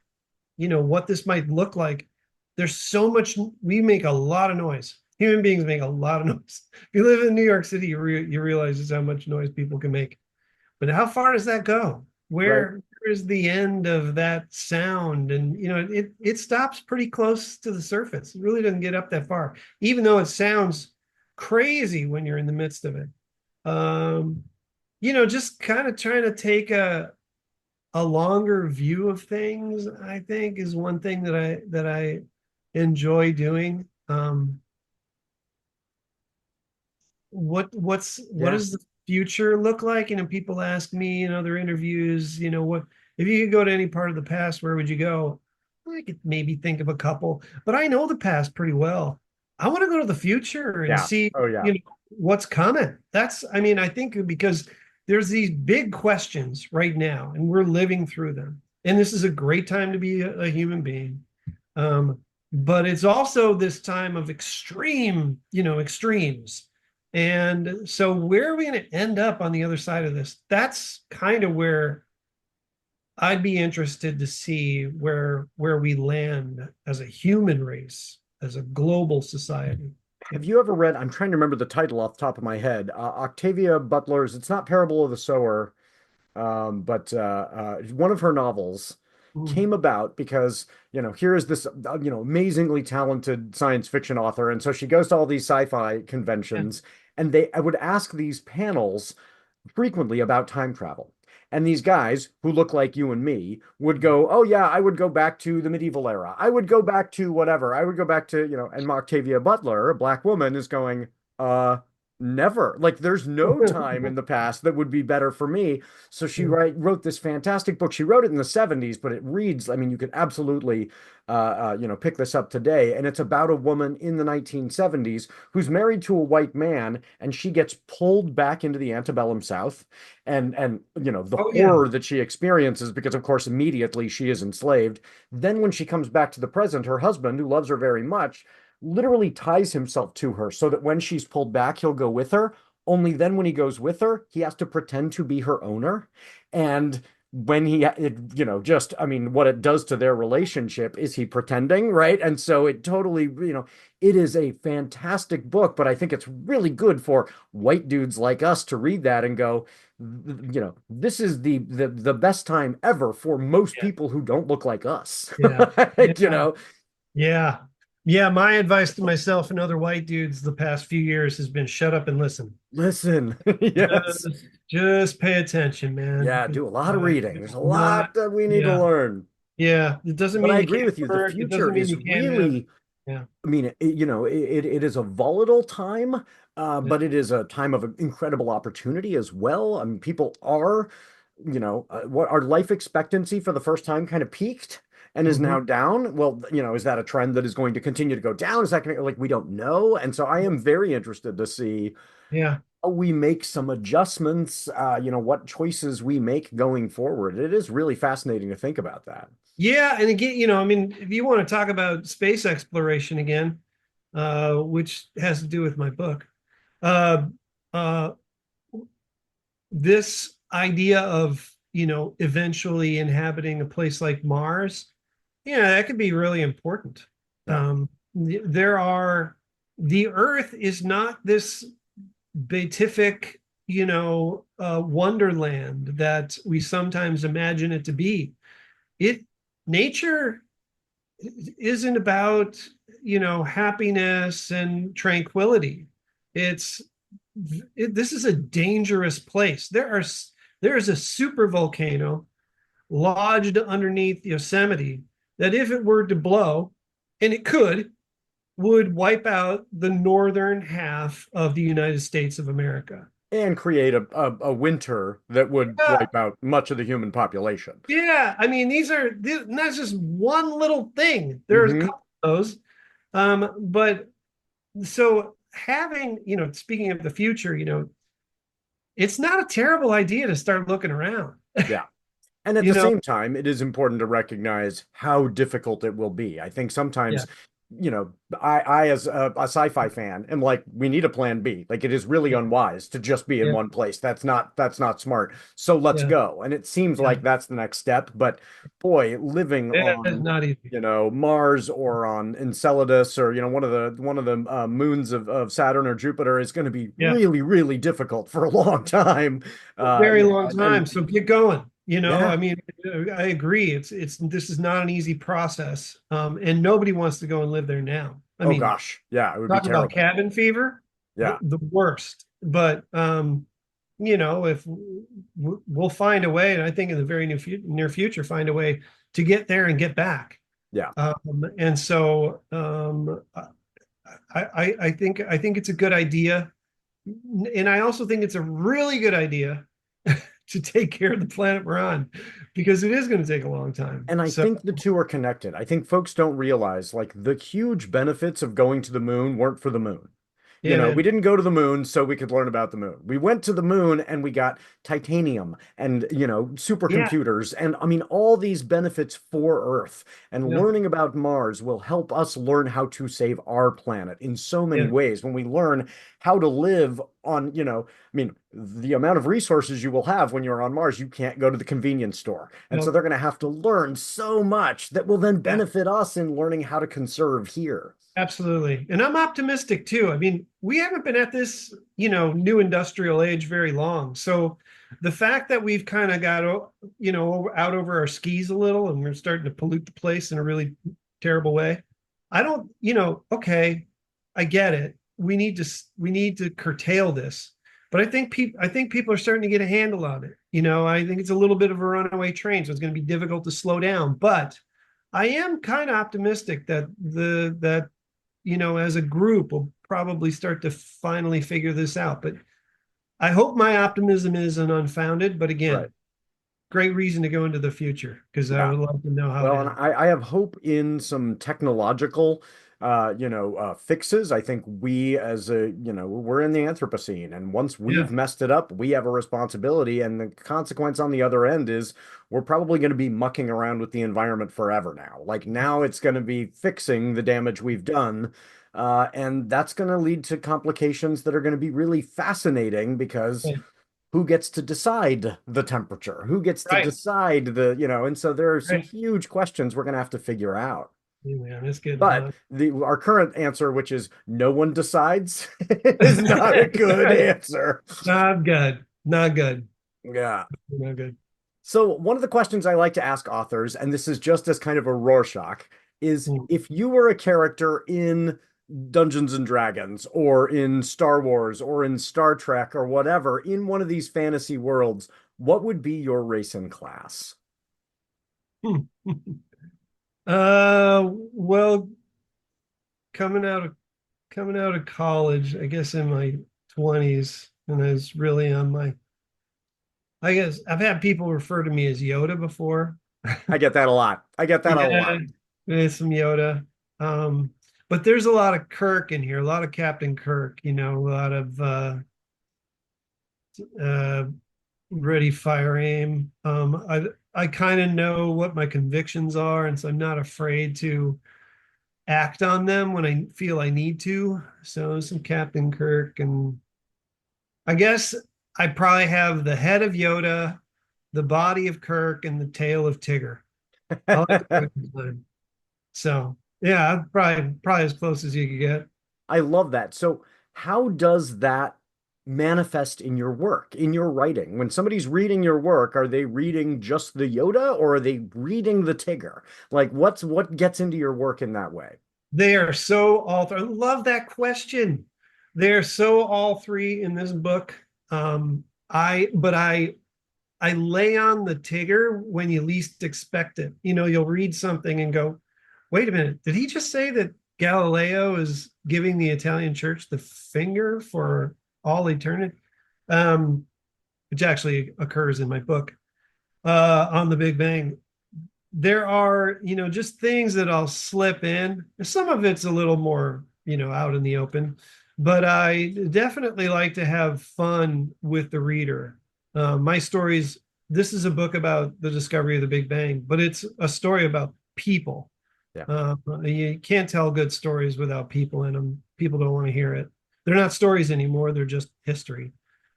this might look like. There's so much, we make a lot of noise. Human beings make a lot of noise. If you live in New York City, you realize just how much noise people can make. But how far does that go? Where is the end of that sound? And it stops pretty close to the surface. It really doesn't get up that far, even though it sounds crazy when you're in the midst of it. Just kind of trying to take a longer view of things, I think, is one thing that I enjoy doing. What does the future look like? People ask me in other interviews, what if you could go to any part of the past, where would you go? I could maybe think of a couple, but I know the past pretty well. I want to go to the future and see what's coming. I think because there's these big questions right now and we're living through them. And this is a great time to be a human being. But it's also this time of extremes. And so where are we going to end up on the other side of this? That's kind of where I'd be interested to see where we land as a human race, as a global society. Have you ever read, I'm trying to remember the title off the top of my head, Octavia Butler's, it's not Parable of the Sower, but one of her novels came about because, here is this, amazingly talented science fiction author. And so she goes to all these sci-fi conventions and I would ask these panels frequently about time travel. And these guys who look like you and me would go, oh yeah, I would go back to the medieval era. I would go back to whatever. I would go back to, and Octavia Butler, a black woman, is going, never. Like there's no time in the past that would be better for me. So she wrote this fantastic book. She wrote it in the 70s, but it reads, you could absolutely, pick this up today. And it's about a woman in the 1970s who's married to a white man, and she gets pulled back into the antebellum South. And horror that she experiences, because of course, immediately she is enslaved. Then when she comes back to the present, her husband, who loves her very much, literally ties himself to her so that when she's pulled back, he'll go with her. Only then when he goes with her, he has to pretend to be her owner. And when what it does to their relationship is he pretending, right? And so it totally, it is a fantastic book, but I think it's really good for white dudes like us to read that and go, this is the best time ever for most people who don't look like us. Yeah. Yeah, my advice to myself and other white dudes the past few years has been shut up and listen. Listen. Yes. Just pay attention, man. Yeah, do a lot of reading. There's It's a not, lot that we need to yeah, learn. yeah. It doesn't But mean I you agree can't with you. The work. It future doesn't mean is you can't have, really, yeah, I mean, it is a volatile time, yeah. but it is a time of incredible opportunity as well. I mean, people are, what our life expectancy for the first time kind of peaked and is Hmm. now down. Well, is that a trend that is going to continue to go down? Is that going to, like, we don't know. And so I am very interested to see Yeah. how we make some adjustments, what choices we make going forward. It is really fascinating to think about that. Yeah, and again, I mean, if you want to talk about space exploration again, which has to do with my book, uh, uh, this idea of, eventually inhabiting a place like Mars, yeah, that could be really important. Yeah. There are, the Earth is not this beatific, wonderland that we sometimes imagine it to be. It Nature isn't about, happiness and tranquility. It's this is a dangerous place. There is a super volcano lodged underneath Yosemite that, if it were to blow, and it could, would wipe out the northern half of the United States of America. And create a winter that would Yeah, wipe out much of the human population. yeah. I mean, that's just one little thing. There's a Hmm. couple of those. But so having, speaking of the future, it's not a terrible idea to start looking around. Yeah. And at You the know, same time, it is important to recognize how difficult it will be. I think yeah, sometimes, you know, I as a sci-fi fan am like, we need a plan B. Like, it is really yeah, unwise to just be in yeah, one place. That's not smart. So let's yeah, go. And it seems yeah. like that's the next step. But boy, living It is on, not easy. Mars or on Enceladus, or one of the moons of Saturn or Jupiter is going to be Yeah, really, really difficult for a long time. very long time. And So get going. I yeah. mean, I agree. This is not an easy process. And nobody wants to go and live there now. I Oh mean, gosh, yeah, it would be talk about terrible. cabin fever, Yeah, the worst. But if we'll find a way, and I think in the very near future, find a way to get there and get back. yeah, And so I think it's a good idea, and I also think it's a really good idea to take care of the planet we're on, because it is going to take a long time. and I So think the two are connected. I think folks don't realize, like, the huge benefits of going to the moon weren't for the moon. yeah, We man. didn't go to the moon so we could learn about the moon. We went to the moon and we got titanium and, Yeah, supercomputers and, I mean, all these benefits for Earth. And yeah, learning about Mars will help us learn how to save our planet in so many yeah, ways. When we learn how to live on, I mean, the amount of resources you will have when you're on Mars, you can't go to the convenience store. And so no, they're going to have to learn so much that will then yeah. benefit us in learning how to conserve here. Absolutely. And I'm optimistic too. I mean, we haven't been at this, new industrial age very long. So the fact that we've kind of got, out over our skis a little, and we're starting to pollute the place in a really terrible way. I don't, okay, I get it. We need to curtail this. But I think people are starting to get a handle on it. I think it's a little bit of a runaway train, so it's going to be difficult to slow down. But I am kind of optimistic that as a group, we'll probably start to finally figure this out. But I hope my optimism isn't unfounded. But Right. again, great reason to go into the future, because I Yeah. would love to know how Well, and to. I have hope in some technological, fixes. I think we, as we're in the Anthropocene, and once Yeah, we've messed it up, we have a responsibility. And the consequence on the other end is we're probably going to be mucking around with the environment forever now. Like, now it's going to be fixing the damage we've done. And that's going to lead to complications that are going to be really fascinating because yeah. who gets to decide the temperature? Who gets to Right, decide and so there are some right. huge questions we're going to have to figure out. Yeah, man, it's getting But hot. our current answer, which is no one decides, is not a good Right. answer. Not good. Not good. Yeah. Not good. So one of the questions I like to ask authors, and this is just as kind of a Rorschach, is Mm. if you were a character in Dungeons and Dragons or in Star Wars or in Star Trek or whatever, in one of these fantasy worlds, what would be your race and class? Well, coming out of college, I guess in my 20s, and I was really on my, I guess I've had people refer to me as Yoda before. I get that a lot. I get that a Yeah, lot. there's some Yoda. But there's a lot of Kirk in here, a lot of Captain Kirk, a lot of uh ready, fire, aim. I kind of know what my convictions are, and so I'm not afraid to act on them when I feel I need to. So some Captain Kirk, and I guess I probably have the head of Yoda, the body of Kirk, and the tail of Tigger. I like the Frankenstein. So yeah, probably as close as you could get. I love that. So, how does that manifest in your work, in your writing? When somebody's reading your work, are they reading just the Yoda or are they reading the Tigger? Like, what gets into your work in that way? They are so all three. I love that question. They're so all three in this book. I lay on the Tigger when you least expect it. You'll read something and go, wait a minute, did he just say that Galileo is giving the Italian church the finger for all eternity? Which actually occurs in my book on the Big Bang. There are, just things that I'll slip in. Some of it's a little more, out in the open, but I definitely like to have fun with the reader. My stories, this is a book about the discovery of the Big Bang, but it's a story about people. Yeah. You can't tell good stories without people in them. People don't want to hear it. They're not stories anymore. They're just history.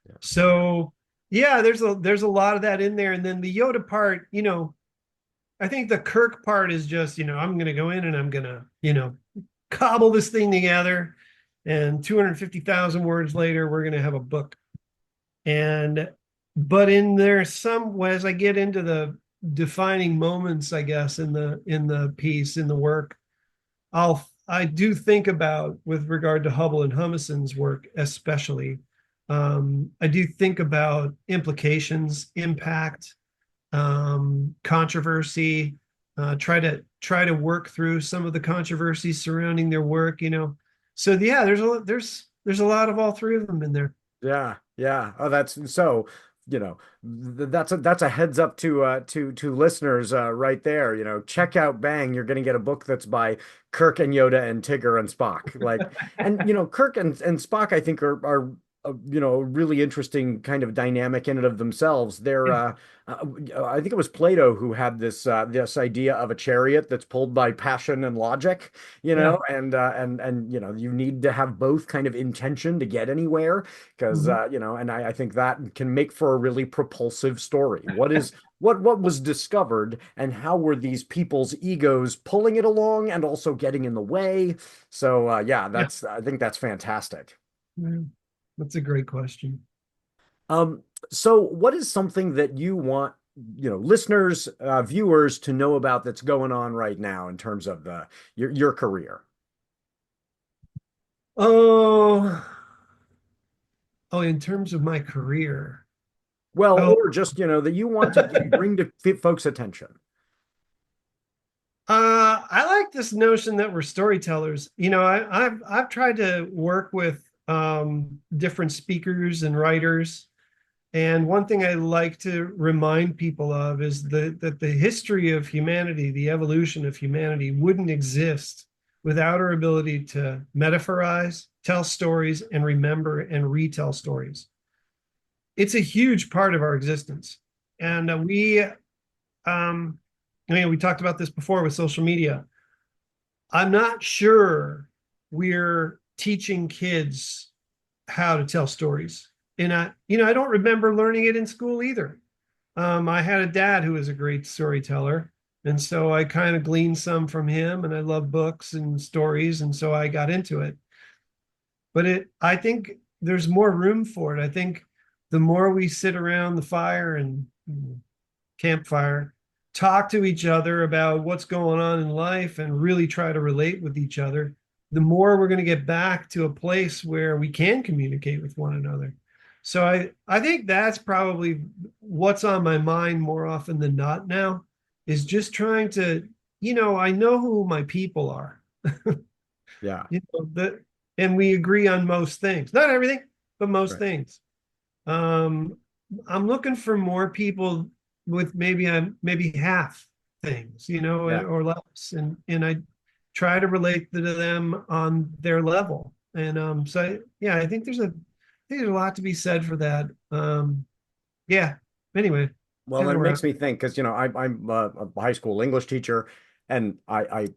Yeah. So yeah, there's a lot of that in there. And then the Yoda part, I think the Kirk part is just, I'm going to go in and I'm going to, cobble this thing together. And 250,000 words later, we're going to have a book. But in there, as I get into the defining moments, I guess, in the piece, in the work, I do think about, with regard to Hubble and Humison's work, especially, I do think about implications, impact, controversy, try to work through some of the controversies surrounding their work, So yeah, there's a lot of all three of them in there. Yeah, yeah. Oh, that's so, that's a heads up to listeners right there. Check out Bang. You're going to get a book that's by Kirk and Yoda and Tigger and Spock. Like, and Kirk and Spock, I think are a really interesting kind of dynamic in and of themselves. I think it was Plato who had this idea of a chariot that's pulled by passion and logic, Yeah. and you need to have both kind of intention to get anywhere because and I think that can make for a really propulsive story. What was discovered and how were these people's egos pulling it along and also getting in the way? So I think that's fantastic. Yeah. That's a great question. So what is something that you want, listeners, viewers to know about that's going on right now in terms of your career? Oh, in terms of my career. Well, or just, that you want to bring to folks' attention. I like this notion that we're storytellers. I've tried to work with different speakers and writers. And one thing I like to remind people of is that the history of humanity, the evolution of humanity, wouldn't exist without our ability to metaphorize, tell stories, and remember and retell stories. It's a huge part of our existence. And we talked about this before with social media. I'm not sure we're teaching kids how to tell stories. And I don't remember learning it in school either. I had a dad who was a great storyteller. And so I kind of gleaned some from him, and I love books and stories. And so I got into it. But I think there's more room for it. I think the more we sit around the fire and campfire talk to each other about what's going on in life and really try to relate with each other, the more we're going to get back to a place where we can communicate with one another. So I think that's probably what's on my mind more often than not now, is just trying to, I know who my people are. Yeah. And we agree on most things, not everything, but most Right. things. I'm looking for more people with maybe half things, Yeah. or less, and I try to relate to them on their level. And so yeah, I think there's a lot to be said for that. Yeah. Anyway, Well, kind it of where makes me think because I'm a high school English teacher, and I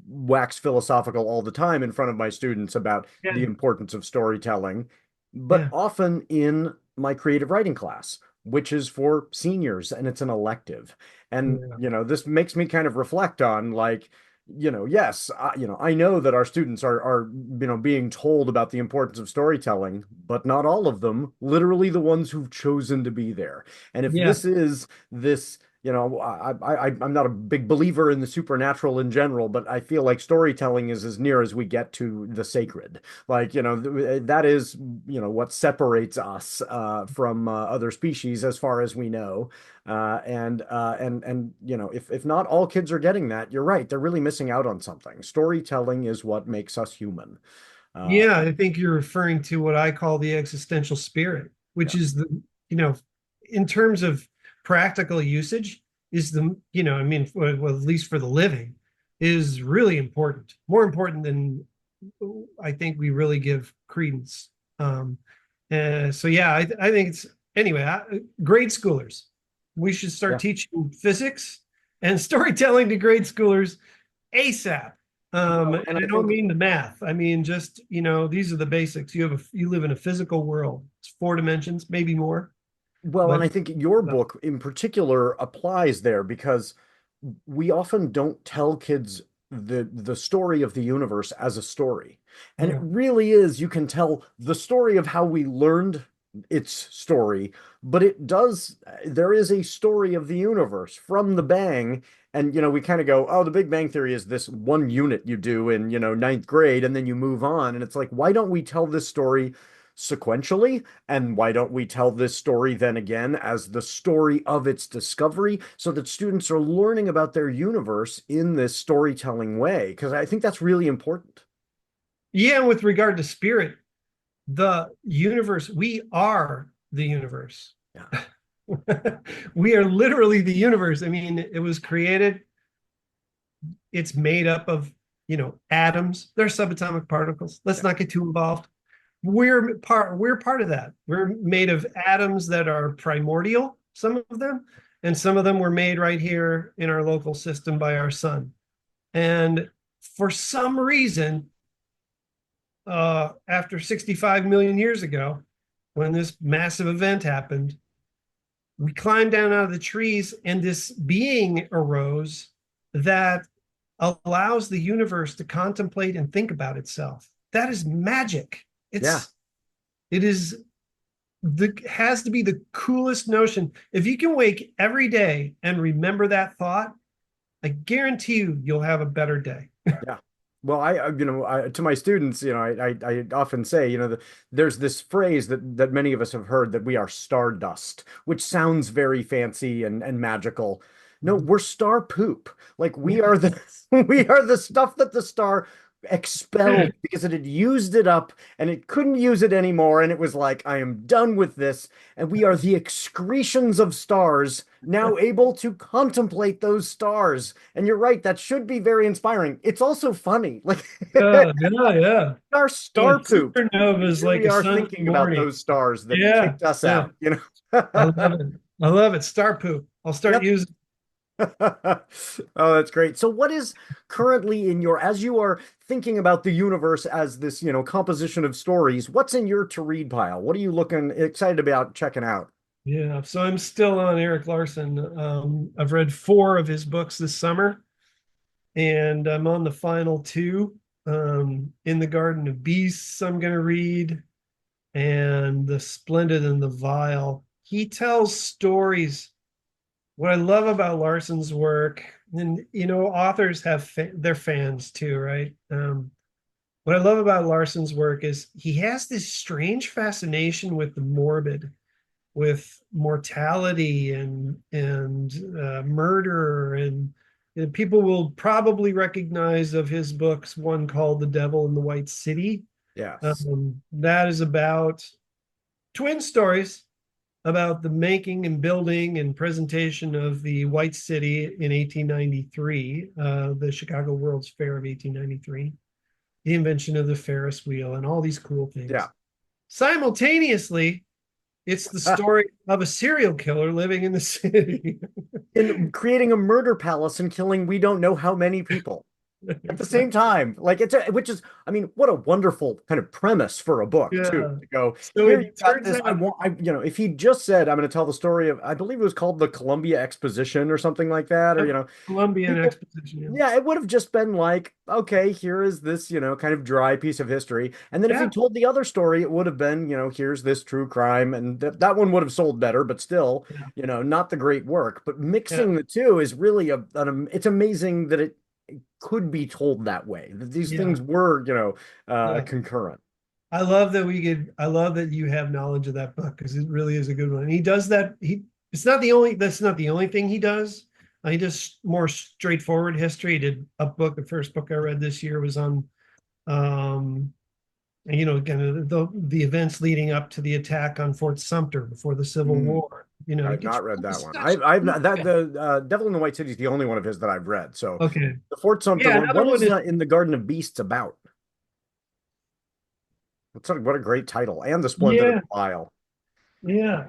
wax philosophical all the time in front of my students about yeah, the importance of storytelling, but yeah, often in my creative writing class, which is for seniors and it's an elective. And yeah, this makes me kind of reflect on like, yes, I know that our students are being told about the importance of storytelling, but not all of them, literally the ones who've chosen to be there. And if yeah. this is this, I'm not a big believer in the supernatural in general, but I feel like storytelling is as near as we get to the sacred. Like, that is, what separates us from other species as far as we know. And if not all kids are getting that, you're right. They're really missing out on something. Storytelling is what makes us human. Yeah, I think you're referring to what I call the existential spirit, which Yeah. is you know, in terms of practical usage, is I mean, well, at least for the living, is really important, more important than I think we really give credence. So yeah, I think it's anyway. Grade schoolers, we should start Yeah. teaching physics and storytelling to grade schoolers ASAP. Well, and And I I don't think mean the math. I mean just these are the basics. You live in a physical world. It's 4 dimensions, maybe more. Well, and But I think your book in particular applies there because we often don't tell kids the story of the universe as a story. And it yeah, really is, you can tell the story of how we learned its story, but there is a story of the universe from the bang. And, we kind of go, oh, the Big Bang Theory is this one unit you do in, ninth grade, and then you move on. And it's like, why don't we tell this story sequentially? And why don't we tell this story then again as the story of its discovery so that students are learning about their universe in this storytelling way? Because I think that's really important. yeah. With regard to spirit, the universe, we are the universe. Yeah. We are literally the universe. I mean, it was created. It's made up of atoms. They're subatomic particles. Let's not get too involved. We're part of that. We're made of atoms that are primordial, some of them, and some of them were made right here in our local system by our sun. And for some reason, after 65 million years ago, when this massive event happened, we climbed down out of the trees and this being arose that allows the universe to contemplate and think about itself. That is magic. Yeah. It has to be the coolest notion. If you can wake every day and remember that thought, I guarantee you'll have a better day. Yeah. Well, to my students, I often say, there's this phrase that many of us have heard that we are stardust, which sounds very fancy and magical. No, we're star poop. Like we are we are the stuff that the star expelled because it had used it up and it couldn't use it anymore. And it was like, I am done with this. And we are the excretions of stars, now able to contemplate those stars. And you're right, that should be very inspiring. It's also funny. Like Yeah. our star poop. Supernova is Here like we a are Sunday thinking about morning. those stars that Yeah, kicked us yeah. out, I love it. I love it. Star poop. I'll start Yep. using. Oh, that's great. So what is currently as you are thinking about the universe as this, composition of stories, what's in your to read pile? What are you excited about checking out? Yeah, so I'm still on Eric Larson. I've read 4 of his books this summer, and I'm on the final 2. In the Garden of Beasts, I'm going to read, and The Splendid and the Vile. He tells stories what I love about Larson's work, and authors have their fans too, right? What I love about Larson's work is he has this strange fascination with the morbid, with mortality and murder, and people will probably recognize of his books one called The Devil in the White City. Yes. That is about twin stories about the making and building and presentation of the White City in 1893, the Chicago World's Fair of 1893, the invention of the Ferris wheel, and all these cool things. Yeah. Simultaneously, it's the story of a serial killer living in the city. And creating a murder palace and killing we don't know how many people at the same time. Like which is, I mean, what a wonderful kind of premise for a book too. To go, so here it you got turns this. out, If he just said, I'm going to tell the story of, I believe it was called the Columbia Exposition or something like that, or Columbian Exposition. Yeah, it would have just been like, okay, here is this, kind of dry piece of history. And then if he told the other story, it would have been, here's this true crime. And that one would have sold better, but still, not the great work. But mixing the two is really it's amazing that it could be told that way, that these things were, concurrent. I love that you have knowledge of that book, because it really is a good one. And he does that. That's not the only thing he does. He does more straightforward history. He did the first book I read this year was on, again, the events leading up to the attack on Fort Sumter before the Civil War. I've not read that one. I've not the Devil in the White City is the only one of his that I've read. So okay, the Fort Sumter one. What is In the Garden of Beasts about? What a great title, and the Splendid File. Yeah,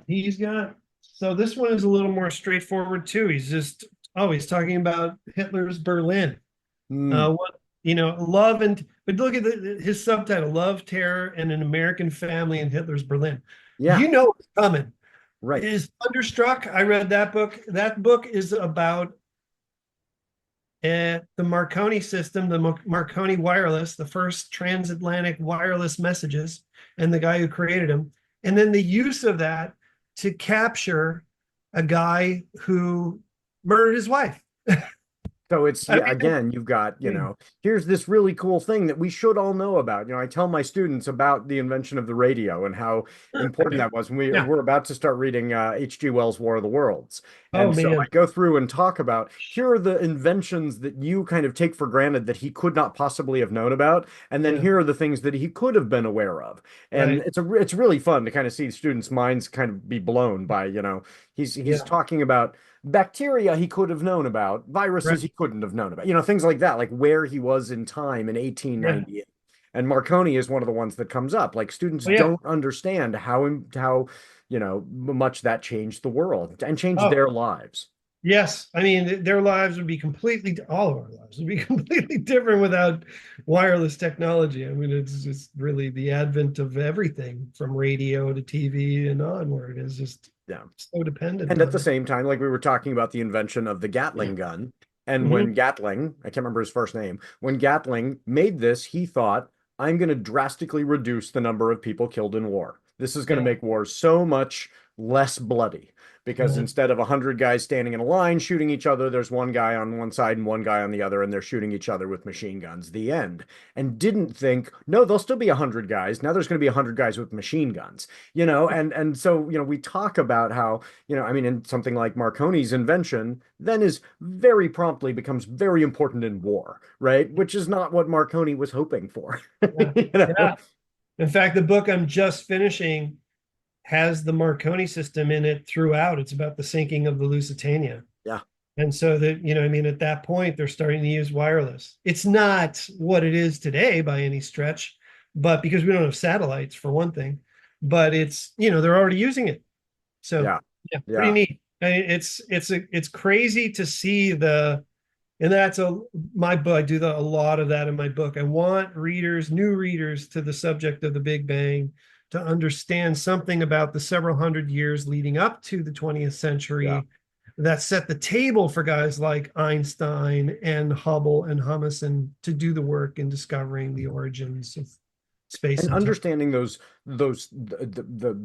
so this one is a little more straightforward too. He's talking about Hitler's Berlin. Love but look at his subtitle: Love, Terror, and an American Family in Hitler's Berlin. Yeah, it's coming. Right. Is Thunderstruck. I read that book. That book is about the Marconi system, the Marconi wireless, the first transatlantic wireless messages, and the guy who created them, and then the use of that to capture a guy who murdered his wife. So it's, again, you've got, here's this really cool thing that we should all know about. I tell my students about the invention of the radio and how important that was. And we're about to start reading H.G. Wells' War of the Worlds. And so I go through and talk about, here are the inventions that you kind of take for granted that he could not possibly have known about. And then here are the things that he could have been aware of. And it's really fun to kind of see students' minds kind of be blown by, he's talking about bacteria he could have known about, viruses he couldn't have known about, things like that, like where he was in time in 1898. And Marconi is one of the ones that comes up. Like students don't understand how much that changed the world and changed their lives. Yes, I mean, their lives would be all of our lives would be completely different without wireless technology. I mean, it's just really the advent of everything from radio to TV and onward is just so dependent. And at the same time, like we were talking about the invention of the Gatling gun. And when Gatling, I can't remember his first name, when Gatling made this, he thought, I'm going to drastically reduce the number of people killed in war. This is going to make war so much less bloody. Because instead of 100 guys standing in a line shooting each other, there's one guy on one side and one guy on the other, and they're shooting each other with machine guns. The end. And didn't think, no, there'll still be 100 guys. Now there's going to be 100 guys with machine guns. And so we talk about how, in something like Marconi's invention, then is very promptly becomes very important in war, right? Which is not what Marconi was hoping for. In fact, the book I'm just finishing has the Marconi system in it throughout. It's about the sinking of the Lusitania. Yeah. And so that, at that point, they're starting to use wireless. It's not what it is today by any stretch, but because we don't have satellites for one thing, but it's, they're already using it. So pretty neat. It's crazy to see and that's my book. I do a lot of that in my book. I want new readers to the subject of the Big Bang to understand something about the several hundred years leading up to the 20th century that set the table for guys like Einstein and Hubble and HUMISON to do the work in discovering the origins of space and understanding the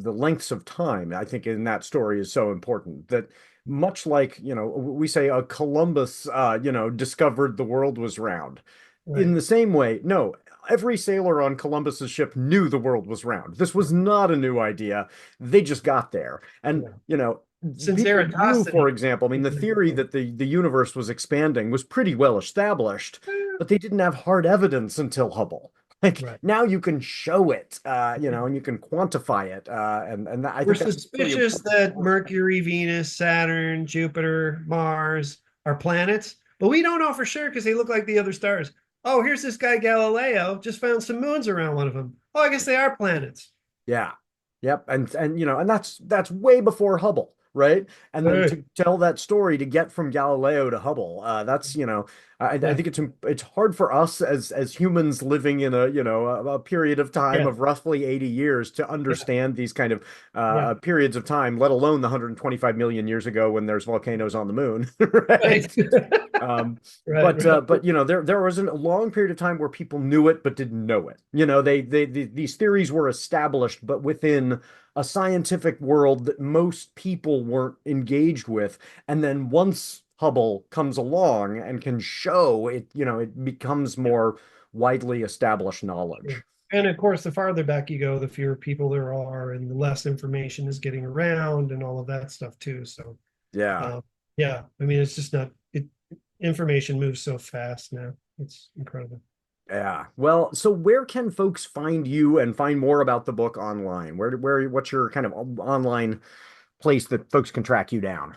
lengths of time. I think in that story is so important that much like, we say Columbus, discovered the world was round. In Right. the same way, no, every sailor on Columbus's ship knew the world was round. This was not a new idea. They just got there. And, Yeah. Since people knew, for Eratosthenes. example, I mean, the theory that the universe was expanding was pretty well established, but they didn't have hard evidence until Hubble. Like Right. now you can show it, and you can quantify it. And I We're think that's pretty suspicious that important. Mercury, Venus, Saturn, Jupiter, Mars are planets, but we don't know for sure because they look like the other stars. Oh, here's this guy Galileo just found some moons around one of them. Oh, I guess they are planets. Yeah. Yep. And that's way before Hubble, right? And then Right. to tell that story to get from Galileo to Hubble, that's, I Yeah. think it's hard for us as humans living in a period of time Yeah. of roughly 80 years to understand these kind of Yeah. periods of time, let alone the 125 million years ago when there's volcanoes on the moon, Right. right? Right. But there was a long period of time where people knew it but didn't know it. These theories were established, but within a scientific world that most people weren't engaged with. And then once Hubble comes along and can show it, it becomes more widely established knowledge. And of course, the farther back you go, the fewer people there are, and the less information is getting around, and all of that stuff too. So, Yeah. yeah, I mean, it's just not it. Information moves so fast now; it's incredible. Yeah. Well, so where can folks find you and find more about the book online? What's your kind of online place that folks can track you down?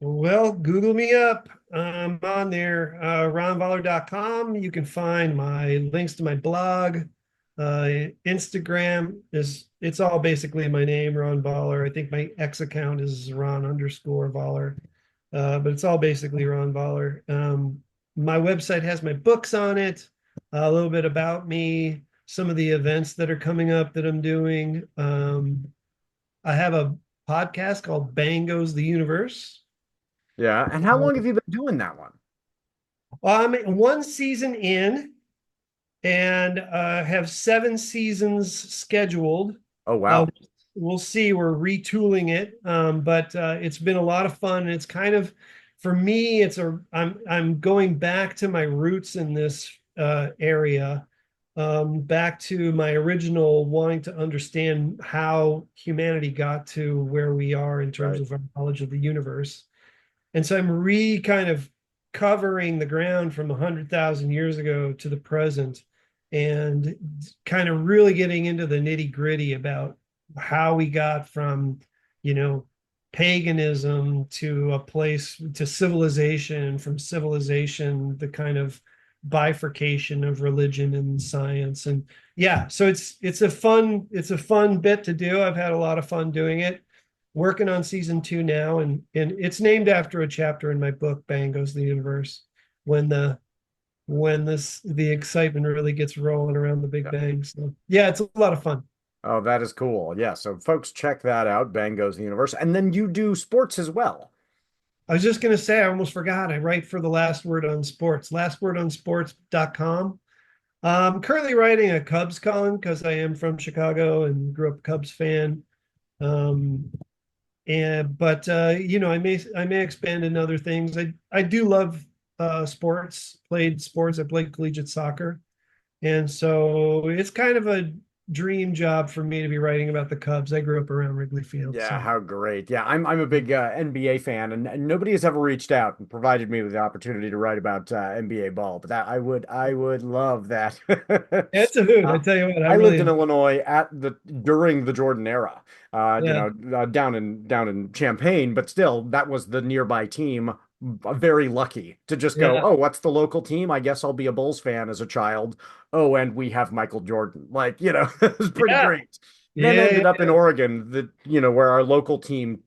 Well, Google me up. I'm on there, ronvoller.com. You can find my links to my blog. Instagram it's all basically my name, Ron Voller. I think my X account is Ron_Voller. But it's all basically Ron Voller. My website has my books on it, a little bit about me, some of the events that are coming up that I'm doing. I have a podcast called Bang Goes the Universe. Yeah. And how long have you been doing that one? Well, I'm one season in and have 7 seasons scheduled. Oh, wow. We'll see. We're retooling it, but it's been a lot of fun. And it's kind of, for me, I'm going back to my roots in this area, back to my original wanting to understand how humanity got to where we are in terms of our knowledge of the universe. And so I'm kind of covering the ground from 100,000 years ago to the present, and kind of really getting into the nitty gritty about how we got from, paganism to a place to civilization, from civilization, the kind of bifurcation of religion and science. And yeah, so it's a fun bit to do. I've had a lot of fun doing it. Working on season 2 now, and it's named after a chapter in my book, Bang Goes the Universe, when the excitement really gets rolling around the Big Bang. So yeah, it's a lot of fun. Oh, that is cool. Yeah. So folks, check that out. Bang Goes the Universe. And then you do sports as well. I was just going to say, I almost forgot. I write for the Last Word on Sports, lastwordonsports.com. I'm currently writing a Cubs column because I am from Chicago and grew up a Cubs fan. But I may expand in other things. I do love sports. Played sports. I played collegiate soccer, and so it's kind of a dream job for me to be writing about the Cubs. I grew up around Wrigley Field. Yeah, So. how great. Yeah, I'm a big NBA fan, and nobody has ever reached out and provided me with the opportunity to write about NBA ball. But that I would love that. It's a hoot. I tell you what, I lived in Illinois during the Jordan era. Yeah. Down in Champaign, but still, that was the nearby team. Very lucky to just go, Yeah. oh, what's the local team? I guess I'll be a Bulls fan as a child. Oh, and we have Michael Jordan. Like, it was pretty Yeah. great. Then ended up in Oregon, where our local team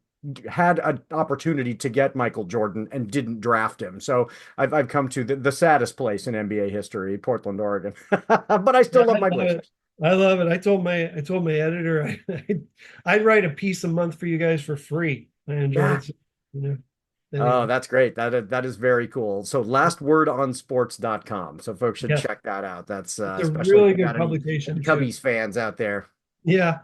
had an opportunity to get Michael Jordan and didn't draft him. So I've come to the saddest place in NBA history, Portland, Oregon. But I still love my Blazers. I love it. I told my editor I'd write a piece a month for you guys for free. I enjoy it. Anyway. Oh, that's great. That is very cool. So lastwordonsports.com. So folks should check that out. That's it's a especially really if you good got any publication. Cubbies fans out there. Yeah.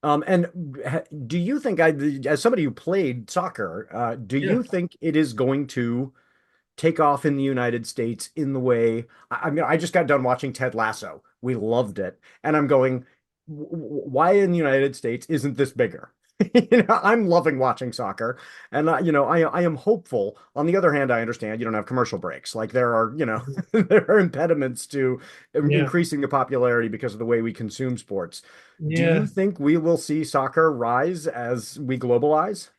Do you think, as somebody who played soccer, do Yeah. you think it is going to take off in the United States in the way? I mean, I just got done watching Ted Lasso. We loved it, and I'm going, Why in the United States isn't this bigger?" I'm loving watching soccer, and I am hopeful. On the other hand, I understand you don't have commercial breaks. Like there are, there are impediments to Yeah. increasing the popularity because of the way we consume sports. Do you Yeah. think we will see soccer rise as we globalize?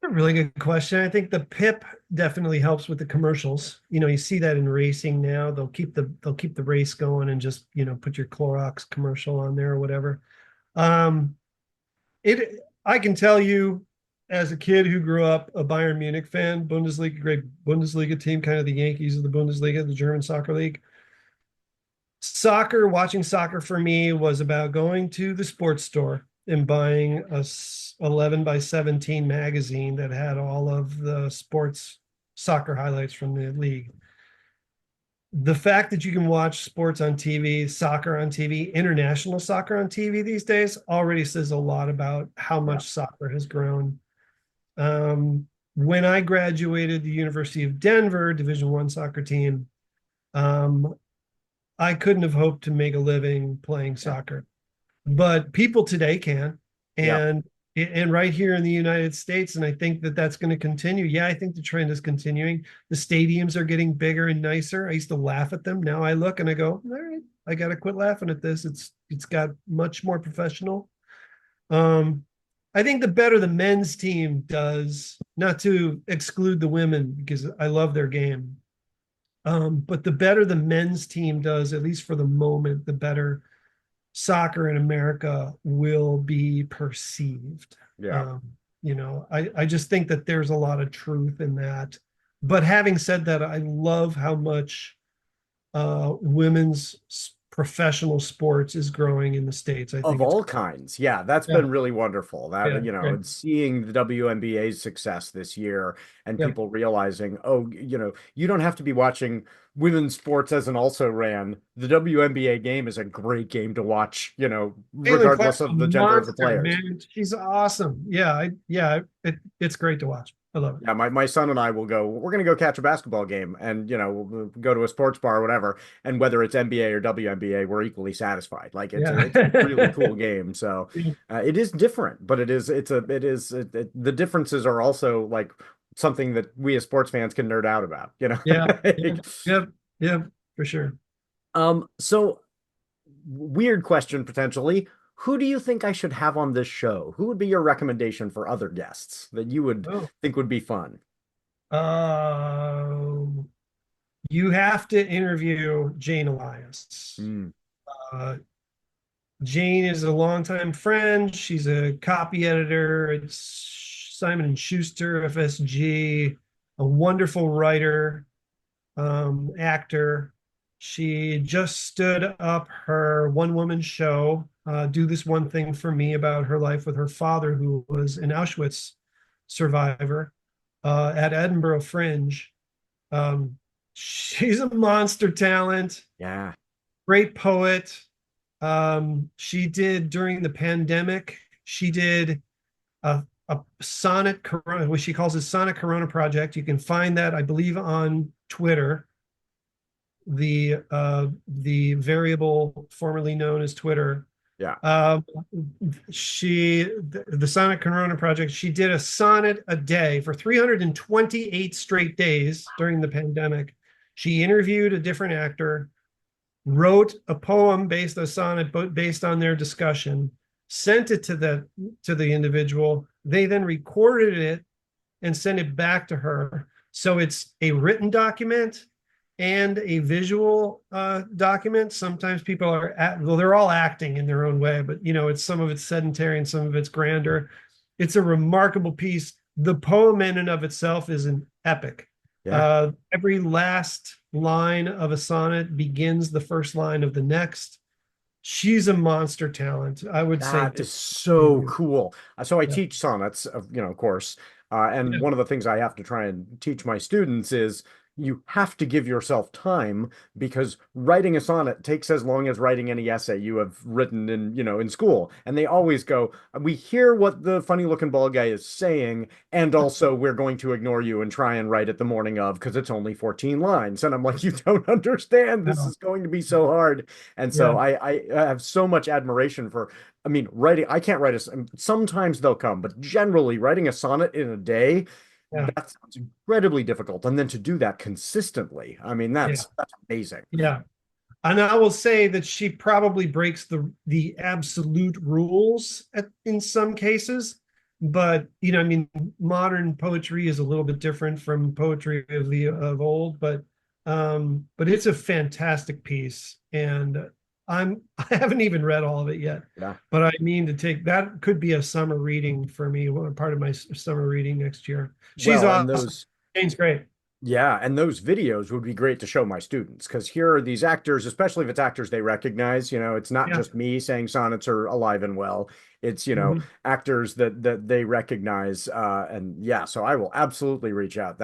A really good question. I think the PIP definitely helps with the commercials. You see that in racing now. They'll keep the race going and just, put your Clorox commercial on there or whatever. Um, it I can tell you as a kid who grew up a Bayern Munich fan, Bundesliga, great Bundesliga team, kind of the Yankees of the Bundesliga, the German soccer league. Watching soccer for me was about going to the sports store and buying a 11 by 17 magazine that had all of the sports soccer highlights from the league. The fact that you can watch sports on TV, soccer on TV, international soccer on TV these days already says a lot about how much soccer has grown. When I graduated the University of Denver Division I soccer team, I couldn't have hoped to make a living playing soccer, but people today can, Yeah. and right here in the United States, and I think that that's going to continue. Yeah, I think the trend is continuing. The stadiums are getting bigger and nicer. I used to laugh at them. Now I look and I go, all right, I got to quit laughing at this. It's got much more professional. I think the better the men's team does, not to exclude the women because I love their game. But the better the men's team does, at least for the moment, the better soccer in America will be perceived. Yeah. I just think that there's a lot of truth in that. But having said that, I love how much women's professional sports is growing in the States. I Of think it's all kinds. Yeah, that's yeah, been really wonderful. That, yeah, and seeing the WNBA's success this year and yeah. people realizing, oh, you don't have to be watching women's sports as an also ran. The WNBA game is a great game to watch, Caitlin regardless Clark's a of the gender of the monster, players. man. She's awesome. It's great to watch. I love it. Yeah, my son and I will go, we're going to go catch a basketball game and, we'll go to a sports bar or whatever. And whether it's NBA or WNBA, we're equally satisfied. Like it's a really cool game. So it is different, but the differences are also like something that we as sports fans can nerd out about, Yeah, yeah, for sure. So weird question potentially. Who do you think I should have on this show? Who would be your recommendation for other guests that you would think would be fun? You have to interview Jane Elias. Jane is a longtime friend. She's a copy editor at Simon and Schuster, FSG, a wonderful writer, actor. She just stood up her one-woman show, Do This One Thing for Me, about her life with her father, who was an Auschwitz survivor, at Edinburgh Fringe. She's a monster talent. Yeah. Great poet. She did, during the pandemic, she did a sonnet corona, what she calls a sonnet corona project. You can find that, I believe, on Twitter. The variable formerly known as Twitter. Yeah. The Sonnet Corona Project, she did a sonnet a day for 328 straight days during the pandemic. She interviewed a different actor, wrote a poem based on sonnet, but based on their discussion, sent it to the individual. They then recorded it and sent it back to her. So it's a written document and a visual document. Sometimes people they're all acting in their own way, but some of it's sedentary and some of it's grander. It's a remarkable piece. The poem in and of itself is an epic. Yeah. Every last line of a sonnet begins the first line of the next. She's a monster talent, I would say. That is so cool. So I teach sonnets, of course. And one of the things I have to try and teach my students is, you have to give yourself time, because writing a sonnet takes as long as writing any essay you have written in, in school. And they always go, we hear what the funny looking bald guy is saying, and also we're going to ignore you and try and write it the morning of because it's only 14 lines. And I'm like, you don't understand. This No. is going to be so hard. And so Yeah. I have so much admiration for, I mean, writing, I can't write sometimes they'll come, but generally writing a sonnet in a day, Yeah. that sounds incredibly difficult. And then to do that consistently, I mean, Yeah. that's amazing. Yeah. And I will say that she probably breaks the absolute rules in some cases, but I mean, modern poetry is a little bit different from poetry of old, but it's a fantastic piece, and I haven't even read all of it yet. Yeah. But I mean to take that could be a summer reading for me, part of my summer reading next year. She's Well, and awesome. Jane's great. yeah, and those videos would be great to show my students, because here are these actors, especially if it's actors they recognize, it's not Yeah. just me saying sonnets are alive and well. It's, Mhm. actors that they recognize. And yeah, so I will absolutely reach out.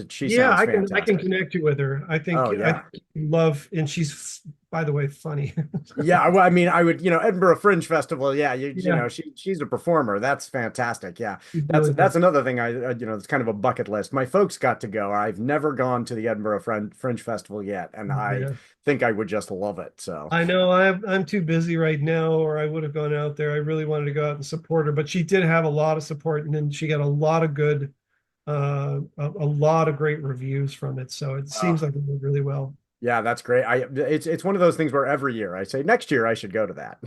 She Yeah, sounds I can fantastic. connect you with her. I think Oh, yeah. love, and she's, by the way, funny. Yeah, well, I mean, I would, Edinburgh Fringe Festival. Yeah, Yeah. she's a performer. That's fantastic. Yeah, She's that's really that's good. another thing it's kind of a bucket list. My folks got to go. I've never gone to the Edinburgh Fringe Festival yet, and I Yeah. think I would just love it. So I know I'm too busy right now, or I would have gone out there. I really wanted to go out and support her, but she did have a lot of support, and then she got a lot of good, a lot of great reviews from it. So it seems like it did really well. yeah, that's great. It's one of those things where every year I say next year I should go to that.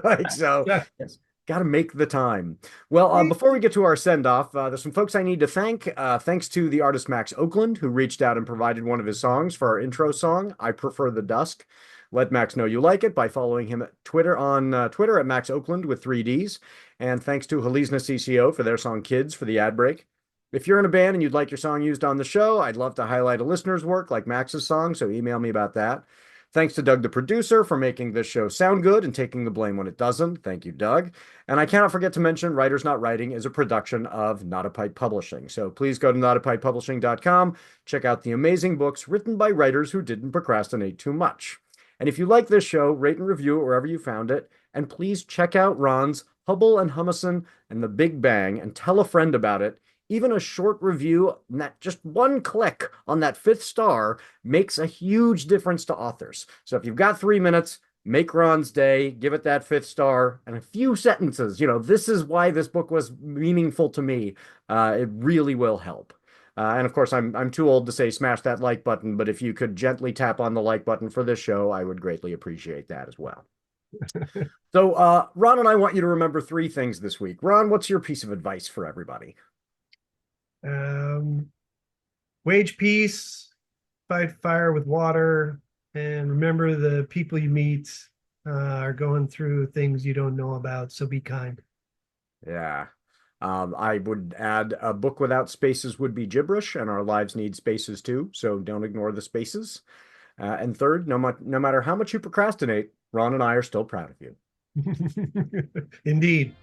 Like so, Yeah. yes, got to make the time. Well, before we get to our send off, there's some folks I need to thank. Thanks to the artist Max Oakland, who reached out and provided one of his songs for our intro song, "I Prefer the Dusk." Let Max know you like it by following him at Twitter Twitter at Max Oakland with 3 Ds. And thanks to Halisna CCO for their song "Kids" for the ad break. If you're in a band and you'd like your song used on the show, I'd love to highlight a listener's work like Max's song, so email me about that. Thanks to Doug, the producer, for making this show sound good and taking the blame when it doesn't. Thank you, Doug. And I cannot forget to mention Writers Not Writing is a production of NotAPipePublishing. So please go to NotAPipePublishing.com, check out the amazing books written by writers who didn't procrastinate too much. And if you like this show, rate and review it wherever you found it. And please check out Ron's Hubble and Humison and the Big Bang, and tell a friend about it. Even a short review, and that just one click on that 5th star makes a huge difference to authors. So if you've got 3 minutes, make Ron's day, give it that 5th star, and a few sentences. This is why this book was meaningful to me. It really will help. And of course, I'm too old to say smash that like button, but if you could gently tap on the like button for this show, I would greatly appreciate that as well. So Ron and I want you to remember 3 things this week. Ron, what's your piece of advice for everybody? Wage peace, fight fire with water, and remember the people you meet are going through things you don't know about, so be kind. Yeah. I would add a book without spaces would be gibberish, and our lives need spaces too, so don't ignore the spaces. And third, no matter how much you procrastinate, Ron and I are still proud of you. Indeed.